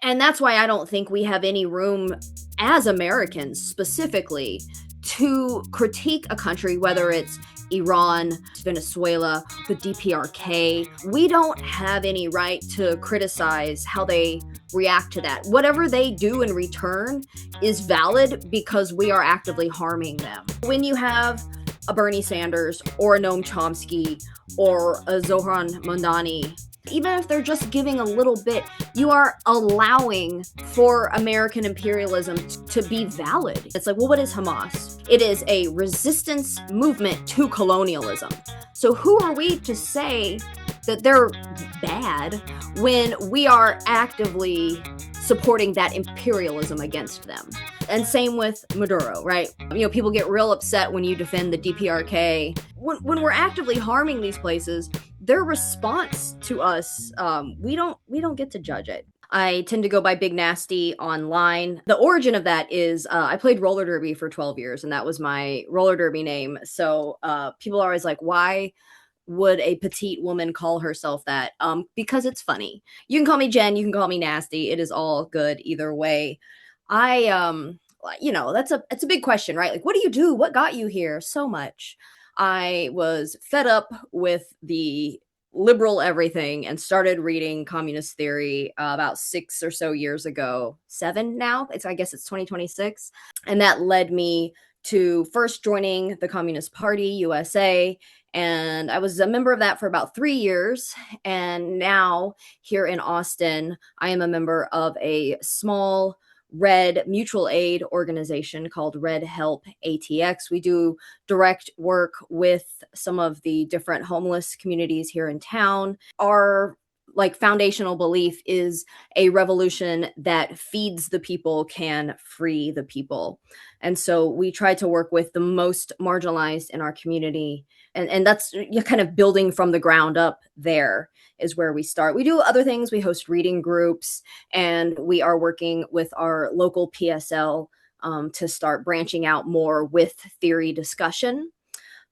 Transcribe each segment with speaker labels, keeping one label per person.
Speaker 1: And that's why I don't think we have any room as Americans specifically to critique a country, whether it's Iran, Venezuela, the DPRK. We don't have any right to criticize how they react to that. Whatever they do in return is valid because we are actively harming them. When you have a Bernie Sanders or a Noam Chomsky or a Zohran Mamdani, even if they're just giving a little bit, you are allowing for American imperialism to be valid. It's like, well, what is Hamas? It is a resistance movement to colonialism. So who are we to say that they're bad when we are actively supporting that imperialism against them? And same with Maduro, right? People get real upset when you defend the DPRK. When we're actively harming these places, their response to us, we don't get to judge it. I tend to go by Big Nasty online. The origin of that is I played roller derby for 12 years, and that was my roller derby name. So people are always like, why would a petite woman call herself that? Because it's funny. You can call me Jen, you can call me Nasty. It is all good either way. That's a big question, right? Like, what do you do? What got you here? So much. I was fed up with the liberal everything and started reading communist theory about 6 or so years ago. 7 now. I guess it's 2026. And that led me to first joining the Communist Party USA. And I was a member of that for about 3 years. And now here in Austin, I am a member of a small Red mutual aid organization called Red Help ATX. We do direct work with some of the different homeless communities here in town. Our foundational belief is a revolution that feeds the people can free the people. And so we try to work with the most marginalized in our community. And that's kind of building from the ground up. There is where we start. We do other things. We host reading groups, and we are working with our local PSL to start branching out more with theory discussion.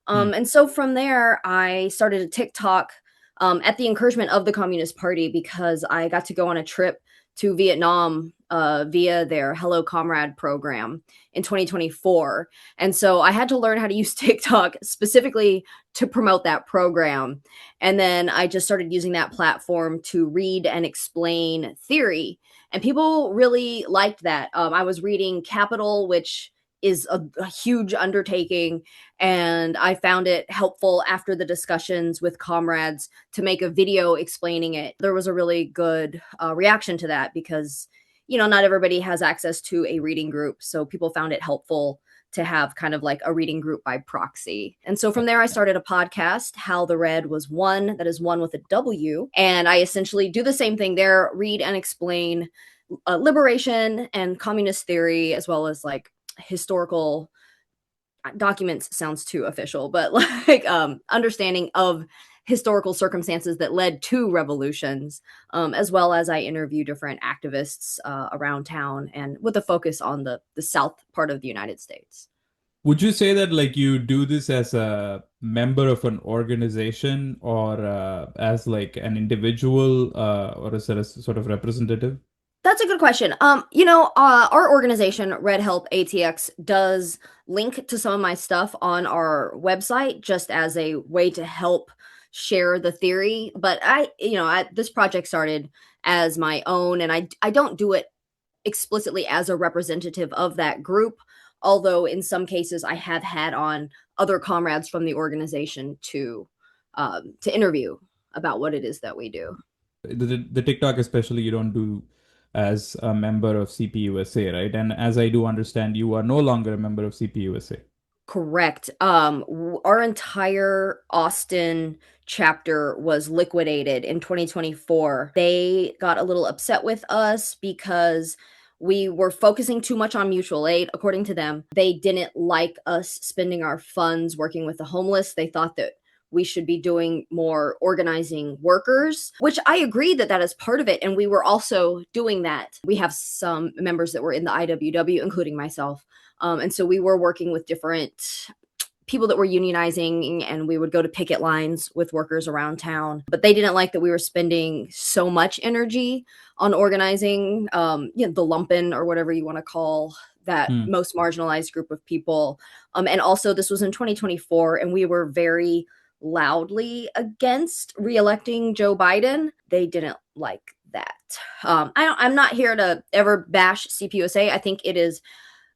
Speaker 1: And so from there, I started a TikTok at the encouragement of the Communist Party, because I got to go on a trip to Vietnam via their Hello Comrade program in 2024. And so I had to learn how to use TikTok specifically to promote that program. And then I just started using that platform to read and explain theory. And people really liked that. I was reading Capital, which is a huge undertaking. And I found it helpful after the discussions with comrades to make a video explaining it. There was a really good reaction to that because, not everybody has access to a reading group. So people found it helpful to have kind of like a reading group by proxy. And so from there, I started a podcast, How the Red Was Won. That is one with a W. And I essentially do the same thing there, read and explain liberation and communist theory, as well as historical documents. Sounds too official, but understanding of historical circumstances that led to revolutions, as well as I interview different activists around town, and with a focus on the south part of the United States.
Speaker 2: Would you say that you do this as a member of an organization, or as an individual, or as a sort of representative?
Speaker 1: That's a good question. Our organization, Red Help ATX, does link to some of my stuff on our website just as a way to help share the theory. But this project started as my own, and I don't do it explicitly as a representative of that group. Although in some cases I have had on other comrades from the organization to interview about what it is that we do.
Speaker 2: The TikTok especially, you don't do as a member of CPUSA, right? And as I do understand, you are no longer a member of CPUSA.
Speaker 1: Correct. Our entire Austin chapter was liquidated in 2024. They got a little upset with us because we were focusing too much on mutual aid, according to them. They didn't like us spending our funds working with the homeless. They thought that we should be doing more organizing workers, which I agree that is part of it. And we were also doing that. We have some members that were in the IWW, including myself. And so we were working with different people that were unionizing, and we would go to picket lines with workers around town. But they didn't like that we were spending so much energy on organizing, the lumpen or whatever you want to call that
Speaker 2: Hmm.
Speaker 1: most marginalized group of people. And also, this was in 2024, and we were very loudly against reelecting Joe Biden. They didn't like that. I'm not here to ever bash CPUSA. I think it is,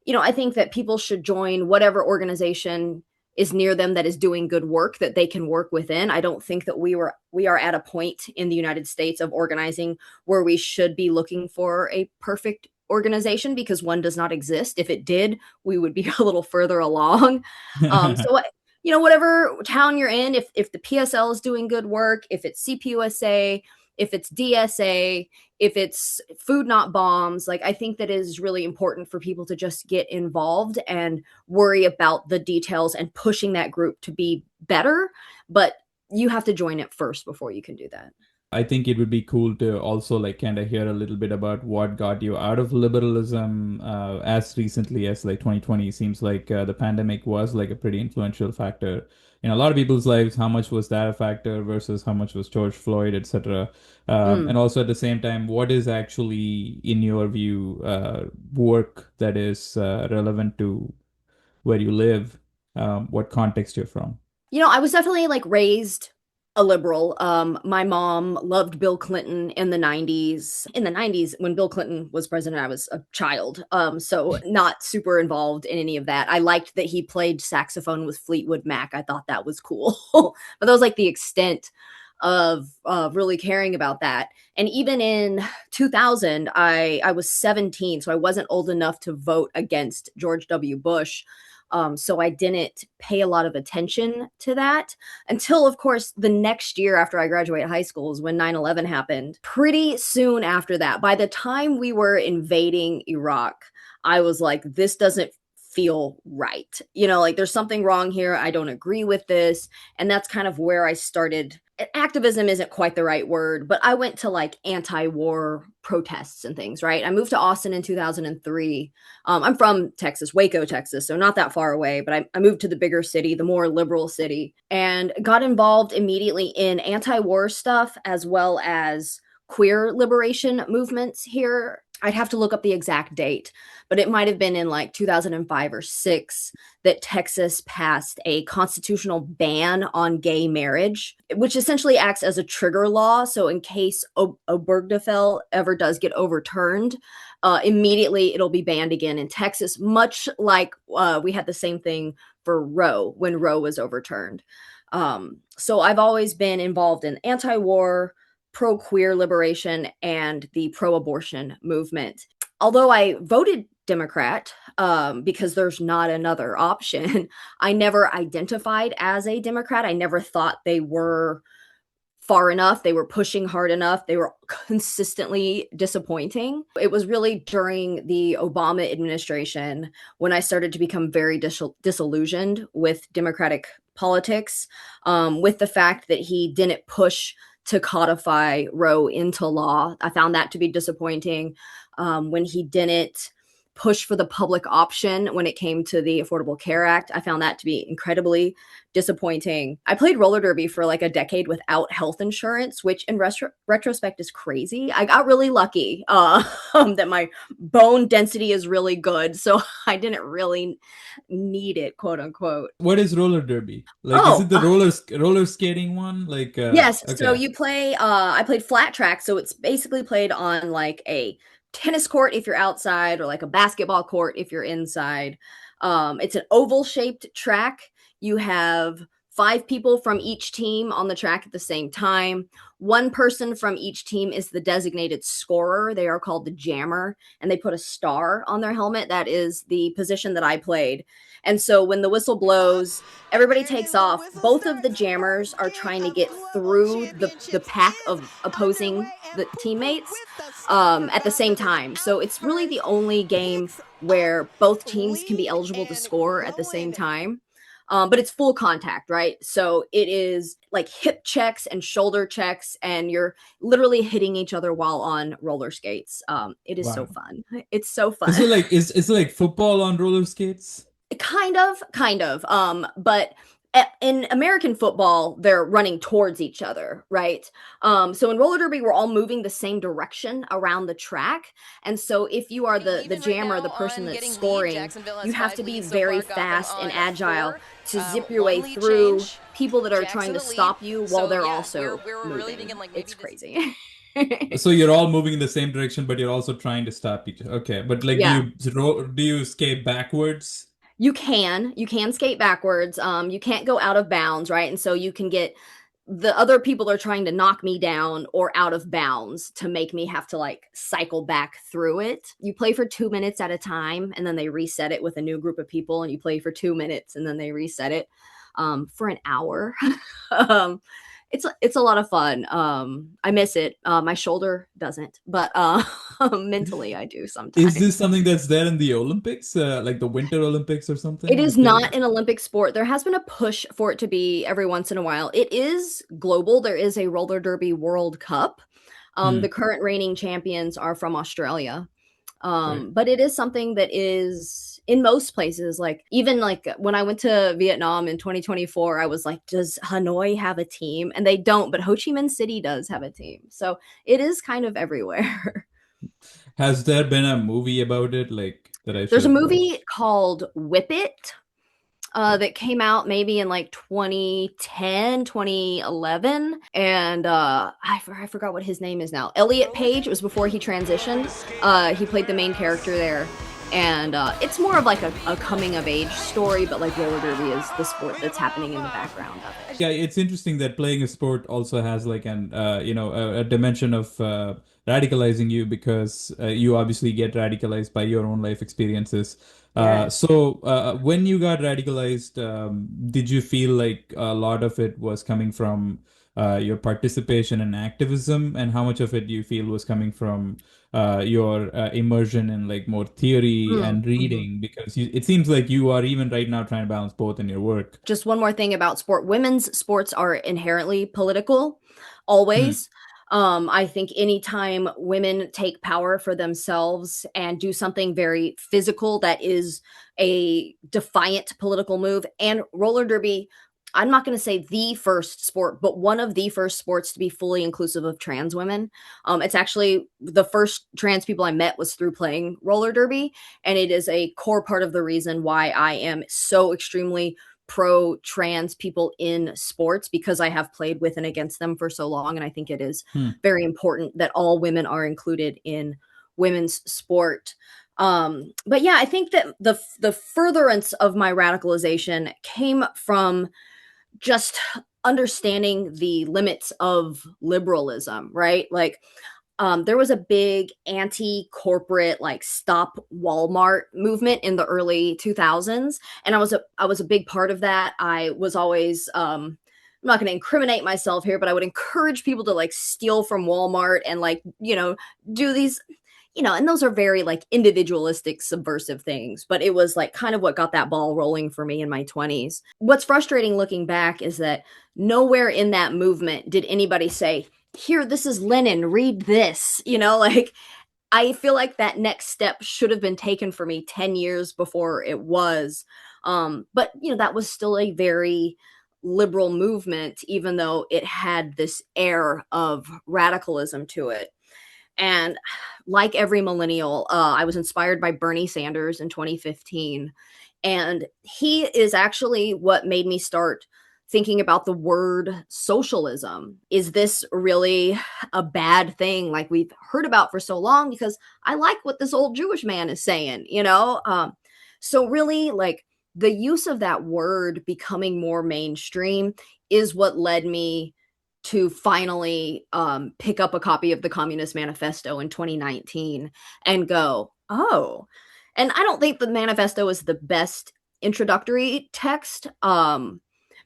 Speaker 1: I think that people should join whatever organization is near them that is doing good work that they can work within. I don't think that we are at a point in the United States of organizing where we should be looking for a perfect organization, because one does not exist. If it did, we would be a little further along. So whatever town you're in, if the PSL is doing good work, if it's CPUSA, if it's DSA, if it's food not bombs, like I think that is really important for people to just get involved and worry about the details and pushing that group to be better. But you have to join it first before you can do that.
Speaker 2: I think it would be cool to also like kind of hear a little bit about what got you out of liberalism as recently as like 2020. Seems like the pandemic was like a pretty influential factor in a lot of people's lives. How much was that a factor versus how much was George Floyd, etc. And
Speaker 1: Mm.
Speaker 2: also at the same time, what is actually, in your view, work that is relevant to where you live, what context you're from?
Speaker 1: I was definitely like raised a liberal. My mom loved Bill Clinton in the 90s. In the 90s, when Bill Clinton was president, I was a child. So not super involved in any of that. I liked that he played saxophone with Fleetwood Mac. I thought that was cool. But that was like the extent of really caring about that. And even in 2000, I was 17, so I wasn't old enough to vote against George W. Bush. So I didn't pay a lot of attention to that until, of course, the next year after I graduated high school is when 9/11 happened. Pretty soon after that, by the time we were invading Iraq, I was like, this doesn't feel right. Like there's something wrong here. I don't agree with this. And that's kind of where I started. Activism isn't quite the right word, but I went to like anti-war protests and things, right? I moved to Austin in 2003. I'm from Texas, Waco, Texas, so not that far away, but I moved to the bigger city, the more liberal city, and got involved immediately in anti-war stuff as well as queer liberation movements here. I'd have to look up the exact date, but it might have been in like 2005 or 6 that Texas passed a constitutional ban on gay marriage, which essentially acts as a trigger law. So in case Obergefell ever does get overturned, immediately it'll be banned again in Texas, much like we had the same thing for Roe when Roe was overturned. So I've always been involved in anti-war, pro-queer liberation, and the pro-abortion movement. Although I voted Democrat because there's not another option, I never identified as a Democrat. I never thought they were far enough. They were pushing hard enough. They were consistently disappointing. It was really during the Obama administration when I started to become very disillusioned with Democratic politics, with the fact that he didn't push to codify Roe into law. I found that to be disappointing. When he didn't push for the public option when it came to the Affordable Care Act, I found that to be incredibly disappointing. I played roller derby for like a decade without health insurance, which in retrospect is crazy. I got really lucky that my bone density is really good, so I didn't really need it, quote unquote.
Speaker 2: What is roller derby? Like, is
Speaker 1: Oh,
Speaker 2: it the roller skating one? Like,
Speaker 1: yes. So
Speaker 2: okay,
Speaker 1: you play, I played flat track. So it's basically played on like a tennis court if you're outside, or like a basketball court if you're inside. It's an oval shaped track. You have 5 people from each team on the track at the same time. One person from each team is the designated scorer. They are called the jammer, and they put a star on their helmet. That is the position that I played. And so when the whistle blows, everybody takes off. Both of the jammers are trying to get through the pack of opposing the teammates at the same time. So it's really the only game where both teams can be eligible to score at the same time. But it's full contact, right? So it is like hip checks and shoulder checks, and you're literally hitting each other while on roller skates. It is so
Speaker 2: wow.
Speaker 1: fun. It's so
Speaker 2: Is it
Speaker 1: fun.
Speaker 2: like is it like football on roller skates?
Speaker 1: Kind of. But in American football, they're running towards each other, right? So in roller derby, we're all moving the same direction around the track, and so if you are
Speaker 3: Getting
Speaker 1: the
Speaker 3: even right
Speaker 1: jammer,
Speaker 3: now
Speaker 1: the person
Speaker 3: on
Speaker 1: that's
Speaker 3: getting lead.
Speaker 1: scoring,
Speaker 3: Jacksonville
Speaker 1: you
Speaker 3: has
Speaker 1: have to
Speaker 3: 5
Speaker 1: be
Speaker 3: leads so
Speaker 1: very
Speaker 3: far. Gotham
Speaker 1: fast and
Speaker 3: on
Speaker 1: agile
Speaker 3: 4.
Speaker 1: to zip your way
Speaker 3: 1 lead
Speaker 1: through
Speaker 3: change.
Speaker 1: people that are trying
Speaker 3: Jackson
Speaker 1: to
Speaker 3: the lead.
Speaker 1: stop you while
Speaker 3: So
Speaker 1: they're
Speaker 3: yeah, we're
Speaker 1: also
Speaker 3: we're really thinking
Speaker 1: moving.
Speaker 3: like maybe
Speaker 1: It's
Speaker 3: this.
Speaker 1: crazy.
Speaker 2: So you're all moving in the same direction, but you're also trying to stop each other. Okay, but like,
Speaker 1: Yeah.
Speaker 2: do you skate backwards?
Speaker 1: You can skate backwards. You can't go out of bounds, right? And so you can get the other people are trying to knock me down or out of bounds to make me have to like cycle back through it. You play for 2 minutes at a time and then they reset it with a new group of people, and you play for 2 minutes and then they reset it for an hour. um, it's a lot of fun. I miss it. My shoulder doesn't, but mentally I do
Speaker 2: Is this
Speaker 1: sometimes.
Speaker 2: something that's there in the Olympics, like the Winter Olympics or
Speaker 1: It
Speaker 2: something?
Speaker 1: is
Speaker 2: Because
Speaker 1: not an Olympic sport. There has been a push for it to be every once in a while. It is global. There is a roller derby World Cup. The
Speaker 2: hmm,
Speaker 1: current reigning champions are from Australia.
Speaker 2: right.
Speaker 1: But it is something that is in most places. Like even like when I went to Vietnam in 2024, I was like, does Hanoi have a team? And they don't, but Ho Chi Minh City does have a team. So it is kind of everywhere.
Speaker 2: Has there been a movie about it, like that I
Speaker 1: There's a
Speaker 2: should
Speaker 1: movie
Speaker 2: watch?
Speaker 1: called Whip It that came out maybe in like 2010, 2011, and I forgot what his name is now. Elliot Page. It was before he transitioned. He played the main character there, and it's more of like a coming of age story, but like roller derby is the sport that's happening in the background of it.
Speaker 2: Yeah, it's interesting that playing a sport also has like an a dimension of radicalizing you, because you obviously get radicalized by your own life experiences.
Speaker 1: Yes.
Speaker 2: When you got radicalized, did you feel like a lot of it was coming from your participation in activism, and how much of it do you feel was coming from your immersion in like more theory and
Speaker 1: Mm-hmm.
Speaker 2: reading? Because it seems like you are even right now trying to balance both in your work.
Speaker 1: Just one more thing about sport. Women's sports are inherently political,
Speaker 2: Hmm.
Speaker 1: always. I think anytime women take power for themselves and do something very physical that is a defiant political move, and roller derby, I'm not going to say the first sport, but one of the first sports to be fully inclusive of trans women. It's actually the first trans people I met was through playing roller derby, and it is a core part of the reason why I am so extremely pro trans people in sports, because I have played with and against them for so long. And I think it is
Speaker 2: Hmm.
Speaker 1: very important that all women are included in women's sport. But yeah, I think that the furtherance of my radicalization came from just understanding the limits of liberalism, right? Like there was a big anti-corporate like stop Walmart movement in the early 2000s, and I was a big part of that. I was always I'm not going to incriminate myself here, but I would encourage people to like steal from Walmart and like, do these, and those are very like individualistic subversive things, but it was like kind of what got that ball rolling for me in my 20s. What's frustrating looking back is that nowhere in that movement did anybody say, here, this is Lenin, read this. Like I feel like that next step should have been taken for me 10 years before it was. But that was still a very liberal movement, even though it had this air of radicalism to it. And like every millennial, I was inspired by Bernie Sanders in 2015. And he is actually what made me start thinking about the word socialism. Is this really a bad thing like we've heard about for so long? Because I like what this old Jewish man is saying. So, really, like the use of that word becoming more mainstream is what led me to finally pick up a copy of the Communist Manifesto in 2019 and go, oh. And I don't think the manifesto is the best introductory text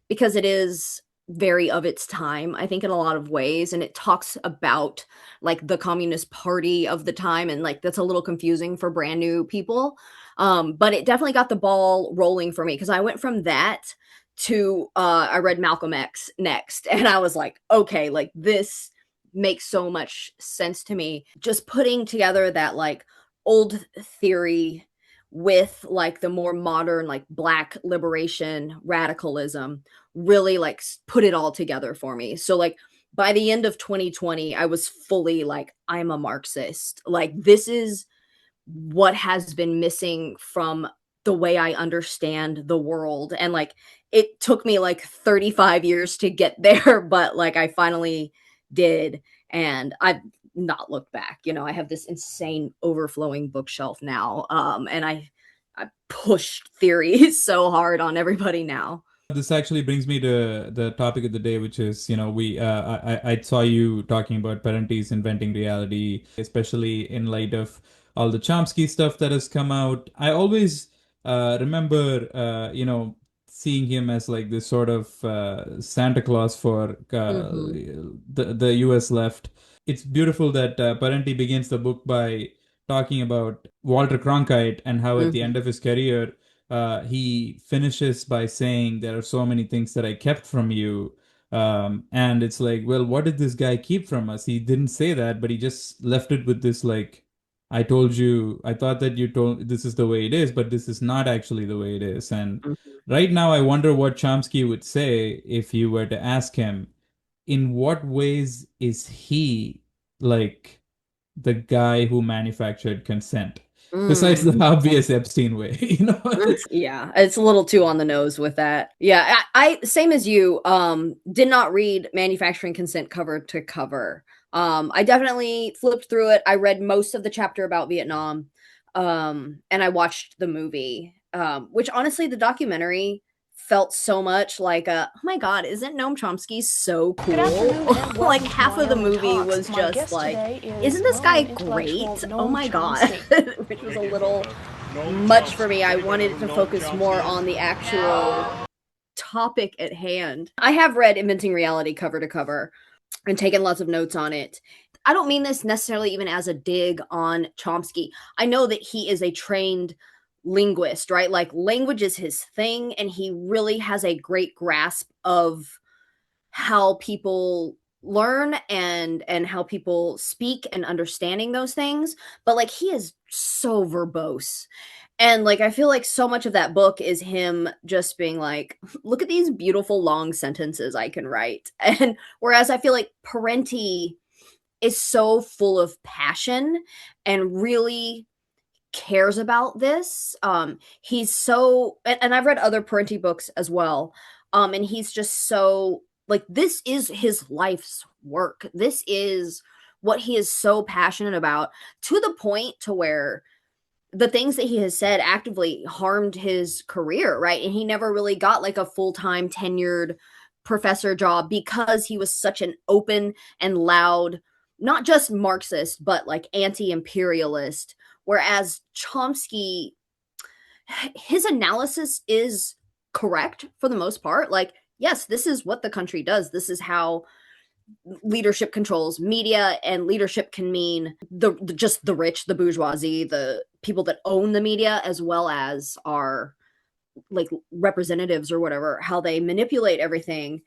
Speaker 1: because it is very of its time, I think, in a lot of ways. And it talks about like the Communist Party of the time. And like that's a little confusing for brand new people. But it definitely got the ball rolling for me because I went from that to I read Malcolm X next, and I was like, okay, like this makes so much sense to me. Just putting together that like old theory with like the more modern like black liberation radicalism really like put it all together for me. So like by the end of 2020 I was fully like I'm a Marxist. Like this is what has been missing from the way I understand the world. And like it took me like 35 years to get there, but like I finally did. And I've not looked back. You know, I have this insane overflowing bookshelf now. And I pushed theory so hard on everybody now.
Speaker 2: This actually brings me to the topic of the day, which is, I saw you talking about Parenti's inventing reality, especially in light of all the Chomsky stuff that has come out. I always remember, seeing him as like this sort of Santa Claus for
Speaker 1: Mm-hmm.
Speaker 2: the U.S. left. It's beautiful that Parenti begins the book by talking about Walter Cronkite and how at the
Speaker 1: Mm-hmm.
Speaker 2: end of his career he finishes by saying, "There are so many things that I kept from you." And it's like, well, what did this guy keep from us? He didn't say that, but he just left it with this, like, I told you, I thought that you told this is the way it is, but this is not actually the way it is. And
Speaker 1: Mm-hmm.
Speaker 2: right now, I wonder what Chomsky would say if you were to ask him, in what ways is he like the guy who manufactured consent? Besides the
Speaker 1: Mm.
Speaker 2: obvious Epstein way, it's
Speaker 1: Yeah, it's a little too on the nose with that. Yeah, I same as you, did not read Manufacturing Consent cover to cover. I definitely flipped through it. I read most of the chapter about Vietnam, and I watched the movie, which honestly, the documentary felt so much like a, oh my god, isn't Noam Chomsky so
Speaker 3: Good
Speaker 1: cool?
Speaker 3: afternoon and
Speaker 1: Like
Speaker 3: welcome to
Speaker 1: half of the
Speaker 3: Wyoming
Speaker 1: movie
Speaker 3: Talks.
Speaker 1: was
Speaker 3: My
Speaker 1: just
Speaker 3: guest
Speaker 1: like,
Speaker 3: today is
Speaker 1: isn't this guy
Speaker 3: well-known
Speaker 1: great?
Speaker 3: intellectual
Speaker 1: Oh
Speaker 3: Noam
Speaker 1: my god,
Speaker 3: Chomsky.
Speaker 1: which was a little much for me. I wanted it to focus more on the actual topic at hand. I have read Inventing Reality cover to cover and taken lots of notes on it. I don't mean this necessarily even as a dig on Chomsky. I know that he is a trained linguist, right? Like language is his thing, and he really has a great grasp of how people learn and how people speak and understanding those things. But like he is so verbose, and like I feel like so much of that book is him just being like, look at these beautiful long sentences I can write. And whereas I feel like Parenti is so full of passion and really cares about this. He's so, and I've read other Parenti books as well. And he's just so like, this is his life's work. This is what he is so passionate about, to the point to where the things that he has said actively harmed his career, right? And he never really got like a full-time tenured professor job because he was such an open and loud, not just Marxist, but like anti-imperialist. Whereas Chomsky, his analysis is correct for the most part. Like, yes, this is what the country does. This is how leadership controls media, and leadership can mean the just the rich, the bourgeoisie, the people that own the media, as well as our like representatives or whatever, how they manipulate everything.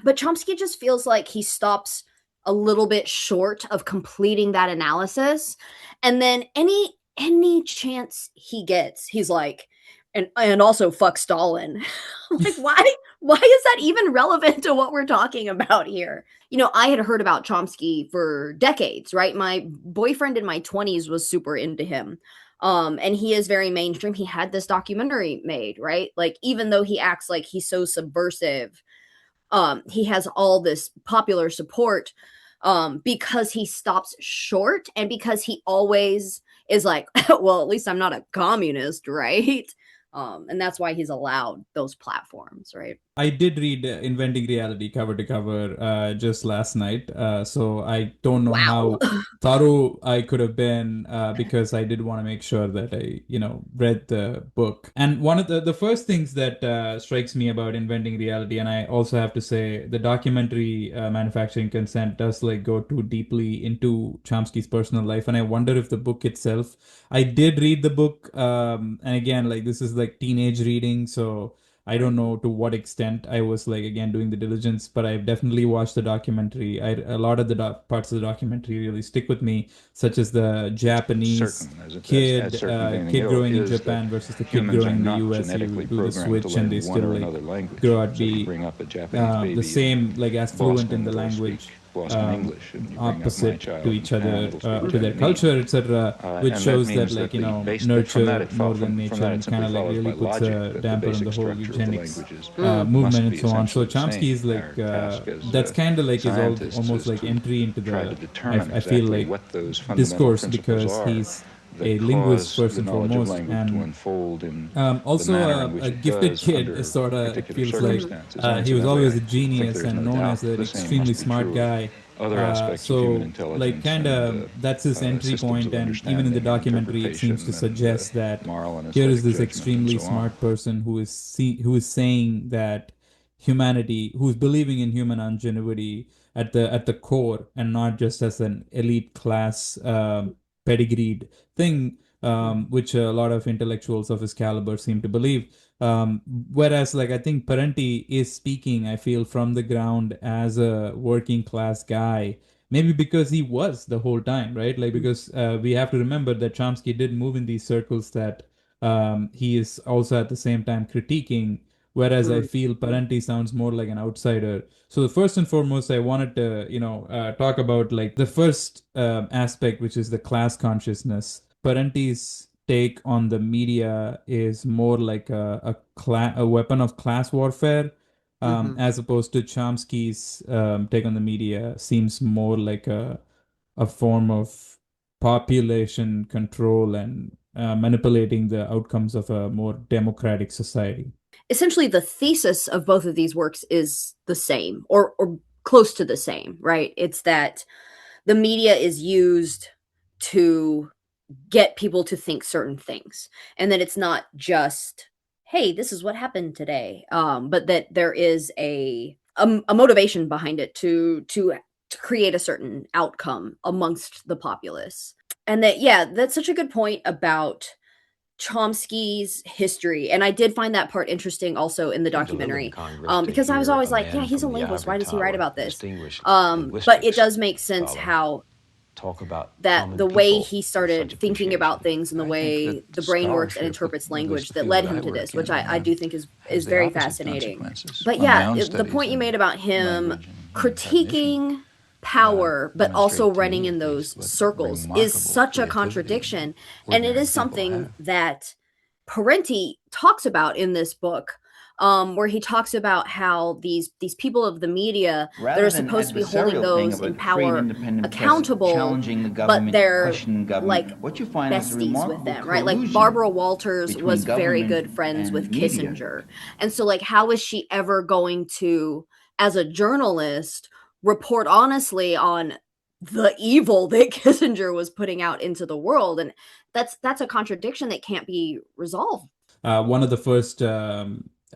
Speaker 1: But Chomsky just feels like he stops a little bit short of completing that analysis, and then any chance he gets, he's like, and also fuck Stalin. Like why is that even relevant to what we're talking about here? You know, I had heard about Chomsky for decades, right? My boyfriend in my 20s was super into him. And he is very mainstream. He had this documentary made, right? Like even though he acts like he's so subversive, he has all this popular support because he stops short, and because he always is like, well, at least I'm not a communist, right? And that's why he's allowed those platforms, right?
Speaker 2: I did read Inventing Reality cover to cover just last night. So I don't know
Speaker 1: Wow.
Speaker 2: how thorough I could have been because I did want to make sure that I, read the book. And one of the first things that strikes me about Inventing Reality, and I also have to say the documentary Manufacturing Consent does like go too deeply into Chomsky's personal life. And I wonder if the book itself, I did read the book. And again, like this is like teenage reading. So I don't know to what extent I was like again doing the diligence, but I've definitely watched the documentary. A lot of the parts of the documentary really stick with me, such as the Japanese
Speaker 3: certain as
Speaker 2: kid
Speaker 3: certain as anything
Speaker 2: kid
Speaker 3: else
Speaker 2: growing in
Speaker 3: is that
Speaker 2: Japan versus the kid
Speaker 3: humans are
Speaker 2: growing in the
Speaker 3: not
Speaker 2: US. You
Speaker 3: genetically
Speaker 2: do the
Speaker 3: programmed to
Speaker 2: switch and they
Speaker 3: learn one
Speaker 2: still
Speaker 3: or
Speaker 2: like
Speaker 3: another language.
Speaker 2: grow out
Speaker 3: So if you
Speaker 2: be
Speaker 3: bring up a Japanese
Speaker 2: the
Speaker 3: baby in
Speaker 2: same, like as fluent in
Speaker 3: Boston,
Speaker 2: the
Speaker 3: it'll speak
Speaker 2: language,
Speaker 3: Boston English, and you bring up my
Speaker 2: opposite to
Speaker 3: child in
Speaker 2: each
Speaker 3: Japan,
Speaker 2: other,
Speaker 3: it'll speak
Speaker 2: to their
Speaker 3: Japanese.
Speaker 2: culture, etc., which
Speaker 3: And that
Speaker 2: shows that
Speaker 3: means
Speaker 2: like
Speaker 3: that the base that
Speaker 2: nurture more than
Speaker 3: from
Speaker 2: nature
Speaker 3: that it
Speaker 2: and kind
Speaker 3: simply
Speaker 2: of like
Speaker 3: follows by
Speaker 2: really puts
Speaker 3: logic
Speaker 2: a
Speaker 3: that the
Speaker 2: damper on the
Speaker 3: basic
Speaker 2: whole
Speaker 3: structure of the
Speaker 2: eugenics
Speaker 3: languages
Speaker 1: Mm.
Speaker 3: must
Speaker 2: movement and
Speaker 3: be
Speaker 2: so on. So
Speaker 3: essentially the
Speaker 2: Chomsky
Speaker 3: same.
Speaker 2: is
Speaker 3: Our
Speaker 2: like
Speaker 3: task as
Speaker 2: that's kind of like his
Speaker 3: scientists
Speaker 2: almost
Speaker 3: is
Speaker 2: like
Speaker 3: to
Speaker 2: entry into
Speaker 3: try to
Speaker 2: the
Speaker 3: determine
Speaker 2: I feel
Speaker 3: exactly
Speaker 2: like
Speaker 3: what those fundamental
Speaker 2: discourse
Speaker 3: principles
Speaker 2: because
Speaker 3: are
Speaker 2: he's
Speaker 3: that
Speaker 2: a linguist
Speaker 3: cause
Speaker 2: first
Speaker 3: the
Speaker 2: and
Speaker 3: knowledge of
Speaker 2: foremost,
Speaker 3: language to
Speaker 2: and
Speaker 3: unfold in the
Speaker 2: also
Speaker 3: manner in
Speaker 2: a
Speaker 3: which it
Speaker 2: gifted
Speaker 3: does
Speaker 2: kid,
Speaker 3: under
Speaker 2: sort of, it
Speaker 3: particular
Speaker 2: feels like.
Speaker 3: circumstances. And
Speaker 2: He was
Speaker 3: incidentally,
Speaker 2: always
Speaker 3: I
Speaker 2: a
Speaker 3: think
Speaker 2: genius
Speaker 3: there is
Speaker 2: and
Speaker 3: no
Speaker 2: known
Speaker 3: doubt
Speaker 2: as an
Speaker 3: the same
Speaker 2: extremely
Speaker 3: must be
Speaker 2: smart
Speaker 3: true of
Speaker 2: guy.
Speaker 3: other aspects of human
Speaker 2: So, like,
Speaker 3: intelligence
Speaker 2: kind
Speaker 3: and
Speaker 2: of, that's his entry
Speaker 3: systems
Speaker 2: point.
Speaker 3: of
Speaker 2: And even in the
Speaker 3: understanding and
Speaker 2: documentary, it seems to
Speaker 3: interpretation and
Speaker 2: suggest that
Speaker 3: moral and
Speaker 2: here is
Speaker 3: aesthetic
Speaker 2: this
Speaker 3: judgment and
Speaker 2: extremely
Speaker 3: so on.
Speaker 2: smart person who is saying that humanity, who's believing in human ingenuity at the core, and not just as an elite class pedigreed thing, which a lot of intellectuals of his caliber seem to believe. Whereas, like, I think Parenti is speaking, I feel, from the ground as a working class guy. Maybe because he was the whole time, right? Like, because we have to remember that Chomsky did move in these circles that he is also at the same time critiquing. Whereas I
Speaker 1: Mm.
Speaker 2: feel Parenti sounds more like an outsider. So first and foremost, I wanted to, talk about like the first aspect, which is the class consciousness. Parenti's take on the media is more like a weapon of class warfare,
Speaker 1: Hmm.
Speaker 2: as opposed to Chomsky's take on the media seems more like a form of population control and manipulating the outcomes of a more democratic society.
Speaker 1: Essentially, the thesis of both of these works is the same, or close to the same, right? It's that the media is used to get people to think certain things, and that it's not just, hey, this is what happened today, but that there is a motivation behind it to create a certain outcome amongst the populace. And that, yeah, that's such a good point about Chomsky's history, and I did find that part interesting also in the
Speaker 4: Came to London
Speaker 1: documentary,
Speaker 4: Congress to
Speaker 1: because I was
Speaker 4: hear a
Speaker 1: always like, yeah,
Speaker 4: man
Speaker 1: he's a
Speaker 4: from the
Speaker 1: linguist.
Speaker 4: ivory
Speaker 1: Why does he write
Speaker 4: tower,
Speaker 1: about this?
Speaker 4: distinguished
Speaker 1: But it
Speaker 4: linguistics
Speaker 1: does make sense
Speaker 4: scholar,
Speaker 1: how
Speaker 4: talk about
Speaker 1: that
Speaker 4: common
Speaker 1: the way
Speaker 4: people
Speaker 1: he
Speaker 4: with such
Speaker 1: started thinking about
Speaker 4: appreciation.
Speaker 1: things and the
Speaker 4: I think
Speaker 1: way
Speaker 4: that
Speaker 1: the brain works and
Speaker 4: scholarship,
Speaker 1: interprets
Speaker 4: at least
Speaker 1: language
Speaker 4: the
Speaker 1: that
Speaker 4: field
Speaker 1: led
Speaker 4: that
Speaker 1: him
Speaker 4: I
Speaker 1: to
Speaker 4: work
Speaker 1: this, which I
Speaker 4: in,
Speaker 1: do think is
Speaker 4: has the
Speaker 1: very
Speaker 4: opposite
Speaker 1: fascinating.
Speaker 4: consequences.
Speaker 1: But
Speaker 4: On my
Speaker 1: yeah,
Speaker 4: own
Speaker 1: the
Speaker 4: studies
Speaker 1: point you
Speaker 4: in
Speaker 1: made about him
Speaker 4: language and human cognition
Speaker 1: critiquing power but also
Speaker 4: demonstrate to
Speaker 1: running
Speaker 4: me
Speaker 1: in
Speaker 4: at least
Speaker 1: those
Speaker 4: what
Speaker 1: circles is
Speaker 4: remarkable
Speaker 1: such a
Speaker 4: creativity
Speaker 1: contradiction, and it
Speaker 4: ordinary
Speaker 1: is
Speaker 4: people
Speaker 1: something
Speaker 4: have.
Speaker 1: that Parenti talks about in this book, where he talks about how these people of the media that
Speaker 5: Rather
Speaker 1: are
Speaker 5: than
Speaker 1: supposed to be holding
Speaker 5: adversarial thing
Speaker 1: those
Speaker 5: of
Speaker 1: in
Speaker 5: a free and
Speaker 1: power
Speaker 5: independent press
Speaker 1: accountable,
Speaker 5: challenging the
Speaker 1: but
Speaker 5: government,
Speaker 1: they're
Speaker 5: questioning the government,
Speaker 1: like
Speaker 5: what you find is a
Speaker 1: besties with
Speaker 5: remarkable
Speaker 1: them, right? Like Barbara
Speaker 5: collusion
Speaker 1: Walters
Speaker 5: between
Speaker 1: was very
Speaker 5: government
Speaker 1: good friends
Speaker 5: and
Speaker 1: with
Speaker 5: media.
Speaker 1: Kissinger. And so, like, how is she ever going to, as a journalist, report honestly on the evil that Kissinger was putting out into the world? And that's a contradiction that can't be resolved.
Speaker 2: One of the first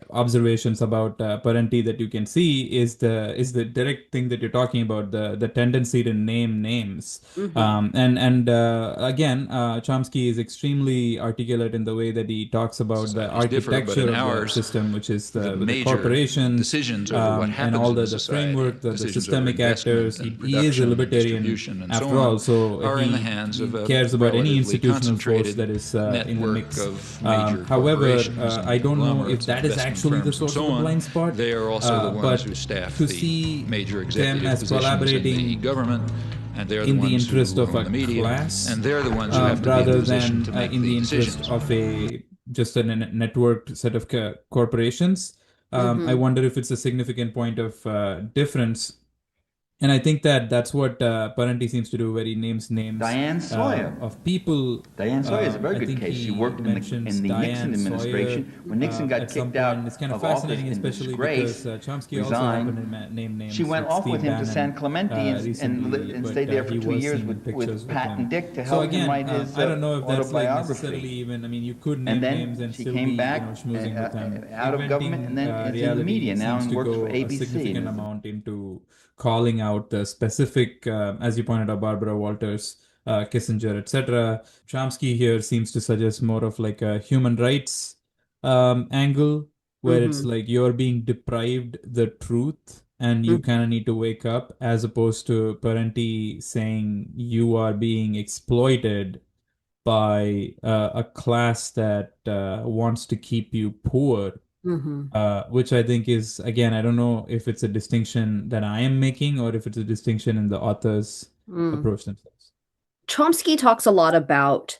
Speaker 2: observations about Parenti that you can see is the direct thing that you're talking about, the tendency to name names.
Speaker 1: Hmm.
Speaker 2: And Again, Chomsky is extremely articulate in the way that he talks about the
Speaker 3: Societies differ, but
Speaker 2: architecture
Speaker 3: in
Speaker 2: of the
Speaker 3: ours,
Speaker 2: system, which is
Speaker 3: the
Speaker 2: the
Speaker 3: major
Speaker 2: corporations,
Speaker 3: decisions over what
Speaker 2: and
Speaker 3: happens
Speaker 2: all
Speaker 3: in a
Speaker 2: the
Speaker 3: society,
Speaker 2: framework, the
Speaker 3: decisions over
Speaker 2: systemic
Speaker 3: investment
Speaker 2: actors.
Speaker 3: and
Speaker 2: He is a
Speaker 3: production and
Speaker 2: libertarian
Speaker 3: distribution and so
Speaker 2: after
Speaker 3: on,
Speaker 2: all, so
Speaker 3: are in the hands
Speaker 2: he
Speaker 3: of a
Speaker 2: cares about any
Speaker 3: relatively
Speaker 2: institutional force
Speaker 3: concentrated
Speaker 2: that is in the
Speaker 3: network
Speaker 2: mix.
Speaker 3: of major
Speaker 2: However,
Speaker 3: corporations
Speaker 2: I
Speaker 3: and
Speaker 2: don't know if
Speaker 3: conglomerates and
Speaker 2: that is
Speaker 3: investment
Speaker 2: actually the
Speaker 3: firms and
Speaker 2: source of
Speaker 3: so
Speaker 2: the
Speaker 3: on.
Speaker 2: blind spot.
Speaker 3: They are also the ones who
Speaker 2: But
Speaker 3: staff
Speaker 2: to
Speaker 3: the
Speaker 2: see
Speaker 3: major
Speaker 2: them
Speaker 3: executive
Speaker 2: as
Speaker 3: positions in the
Speaker 2: collaborating
Speaker 3: government, and they're the
Speaker 2: in the
Speaker 3: ones
Speaker 2: interest
Speaker 3: who
Speaker 2: of
Speaker 3: own
Speaker 2: a
Speaker 3: the media,
Speaker 2: class,
Speaker 3: and they're the ones who have to be in a
Speaker 2: rather
Speaker 3: position
Speaker 2: than
Speaker 3: to make
Speaker 2: in
Speaker 3: the
Speaker 2: the interest
Speaker 3: decisions.
Speaker 2: of a just a networked set of corporations. I
Speaker 1: Hmm.
Speaker 2: wonder if it's a significant point of difference, and I think that that's what Parenti seems to do, where he names names
Speaker 5: Diane Sawyer.
Speaker 2: of people.
Speaker 5: Diane Sawyer is a very
Speaker 2: I
Speaker 5: good
Speaker 2: think
Speaker 5: case. She
Speaker 2: he
Speaker 5: worked
Speaker 2: mentions
Speaker 5: in the Nixon
Speaker 2: Diane Sawyer
Speaker 5: administration. When Nixon got
Speaker 2: at some
Speaker 5: kicked
Speaker 2: point.
Speaker 5: out
Speaker 2: It's kind of
Speaker 5: of office
Speaker 2: fascinating,
Speaker 5: in
Speaker 2: especially because
Speaker 5: disgrace,
Speaker 2: Chomsky also happened to
Speaker 5: resigned,
Speaker 2: name
Speaker 5: she
Speaker 2: names
Speaker 5: went
Speaker 2: like
Speaker 5: off with
Speaker 2: Steve
Speaker 5: him to San
Speaker 2: Bannon
Speaker 5: Clemente
Speaker 2: recently,
Speaker 5: and
Speaker 2: but
Speaker 5: stayed there for
Speaker 2: he
Speaker 5: 2
Speaker 2: was
Speaker 5: years
Speaker 2: seen in pictures
Speaker 5: with
Speaker 2: with
Speaker 5: Pat
Speaker 2: him.
Speaker 5: and Dick to
Speaker 2: So
Speaker 5: help him
Speaker 2: again,
Speaker 5: write his
Speaker 2: I don't know if that's like necessarily
Speaker 5: autobiography.
Speaker 2: even. I mean, you could
Speaker 5: And
Speaker 2: name names
Speaker 5: then
Speaker 2: and
Speaker 5: she
Speaker 2: still be,
Speaker 5: came back
Speaker 2: schmoozing with them.
Speaker 5: out of government and
Speaker 2: Inventing
Speaker 5: then is in the
Speaker 2: reality
Speaker 5: media now
Speaker 2: seems
Speaker 5: and
Speaker 2: to
Speaker 5: works for
Speaker 2: go a
Speaker 5: ABC.
Speaker 2: significant amount into calling out the specific, as you pointed out, Barbara Walters, Kissinger, etc. Chomsky here seems to suggest more of like a human rights angle where it's like you're being deprived the truth and you kind of need to wake up, as opposed to Parenti saying you are being exploited by a class that wants to keep you poor, which I think is, again, I don't know if it's a distinction that I am making or if it's a distinction in the author's approach themselves.
Speaker 1: Chomsky talks a lot about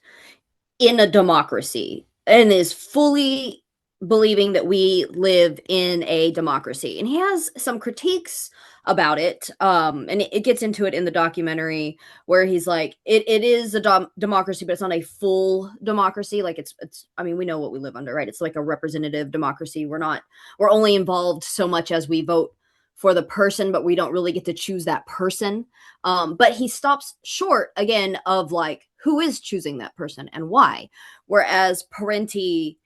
Speaker 1: in a democracy and is fully believing that we live in a democracy. And he has some critiques about it. And it gets into it in the documentary where he's like, it is a democracy, but it's not a full democracy. Like it's, I mean, we know what we live under, right? It's like a representative democracy. We're only involved so much as we vote for the person, but we don't really get to choose that person. But he stops short again of like, who is choosing that person and why? Whereas Parenti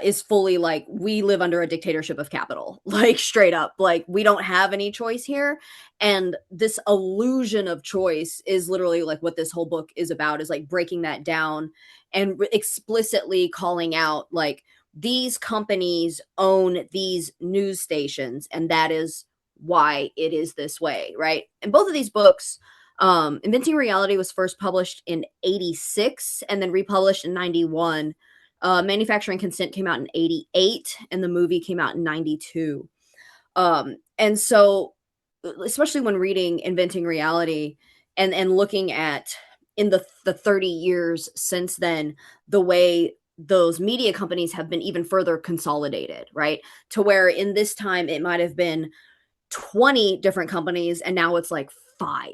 Speaker 1: is fully like, we live under a dictatorship of capital, like straight up, like we don't have any choice here. And this illusion of choice is literally like what this whole book is about, is like breaking that down and explicitly calling out like, these companies own these news stations, and that is why it is this way, right? And both of these books, Inventing Reality was first published in 86 and then republished in 91. Manufacturing Consent came out in 88 and the movie came out in 92. And so, especially when reading Inventing Reality and looking at in the 30 years since then, the way those media companies have been even further consolidated, right? To where in this time it might have been 20 different companies and now it's like 5.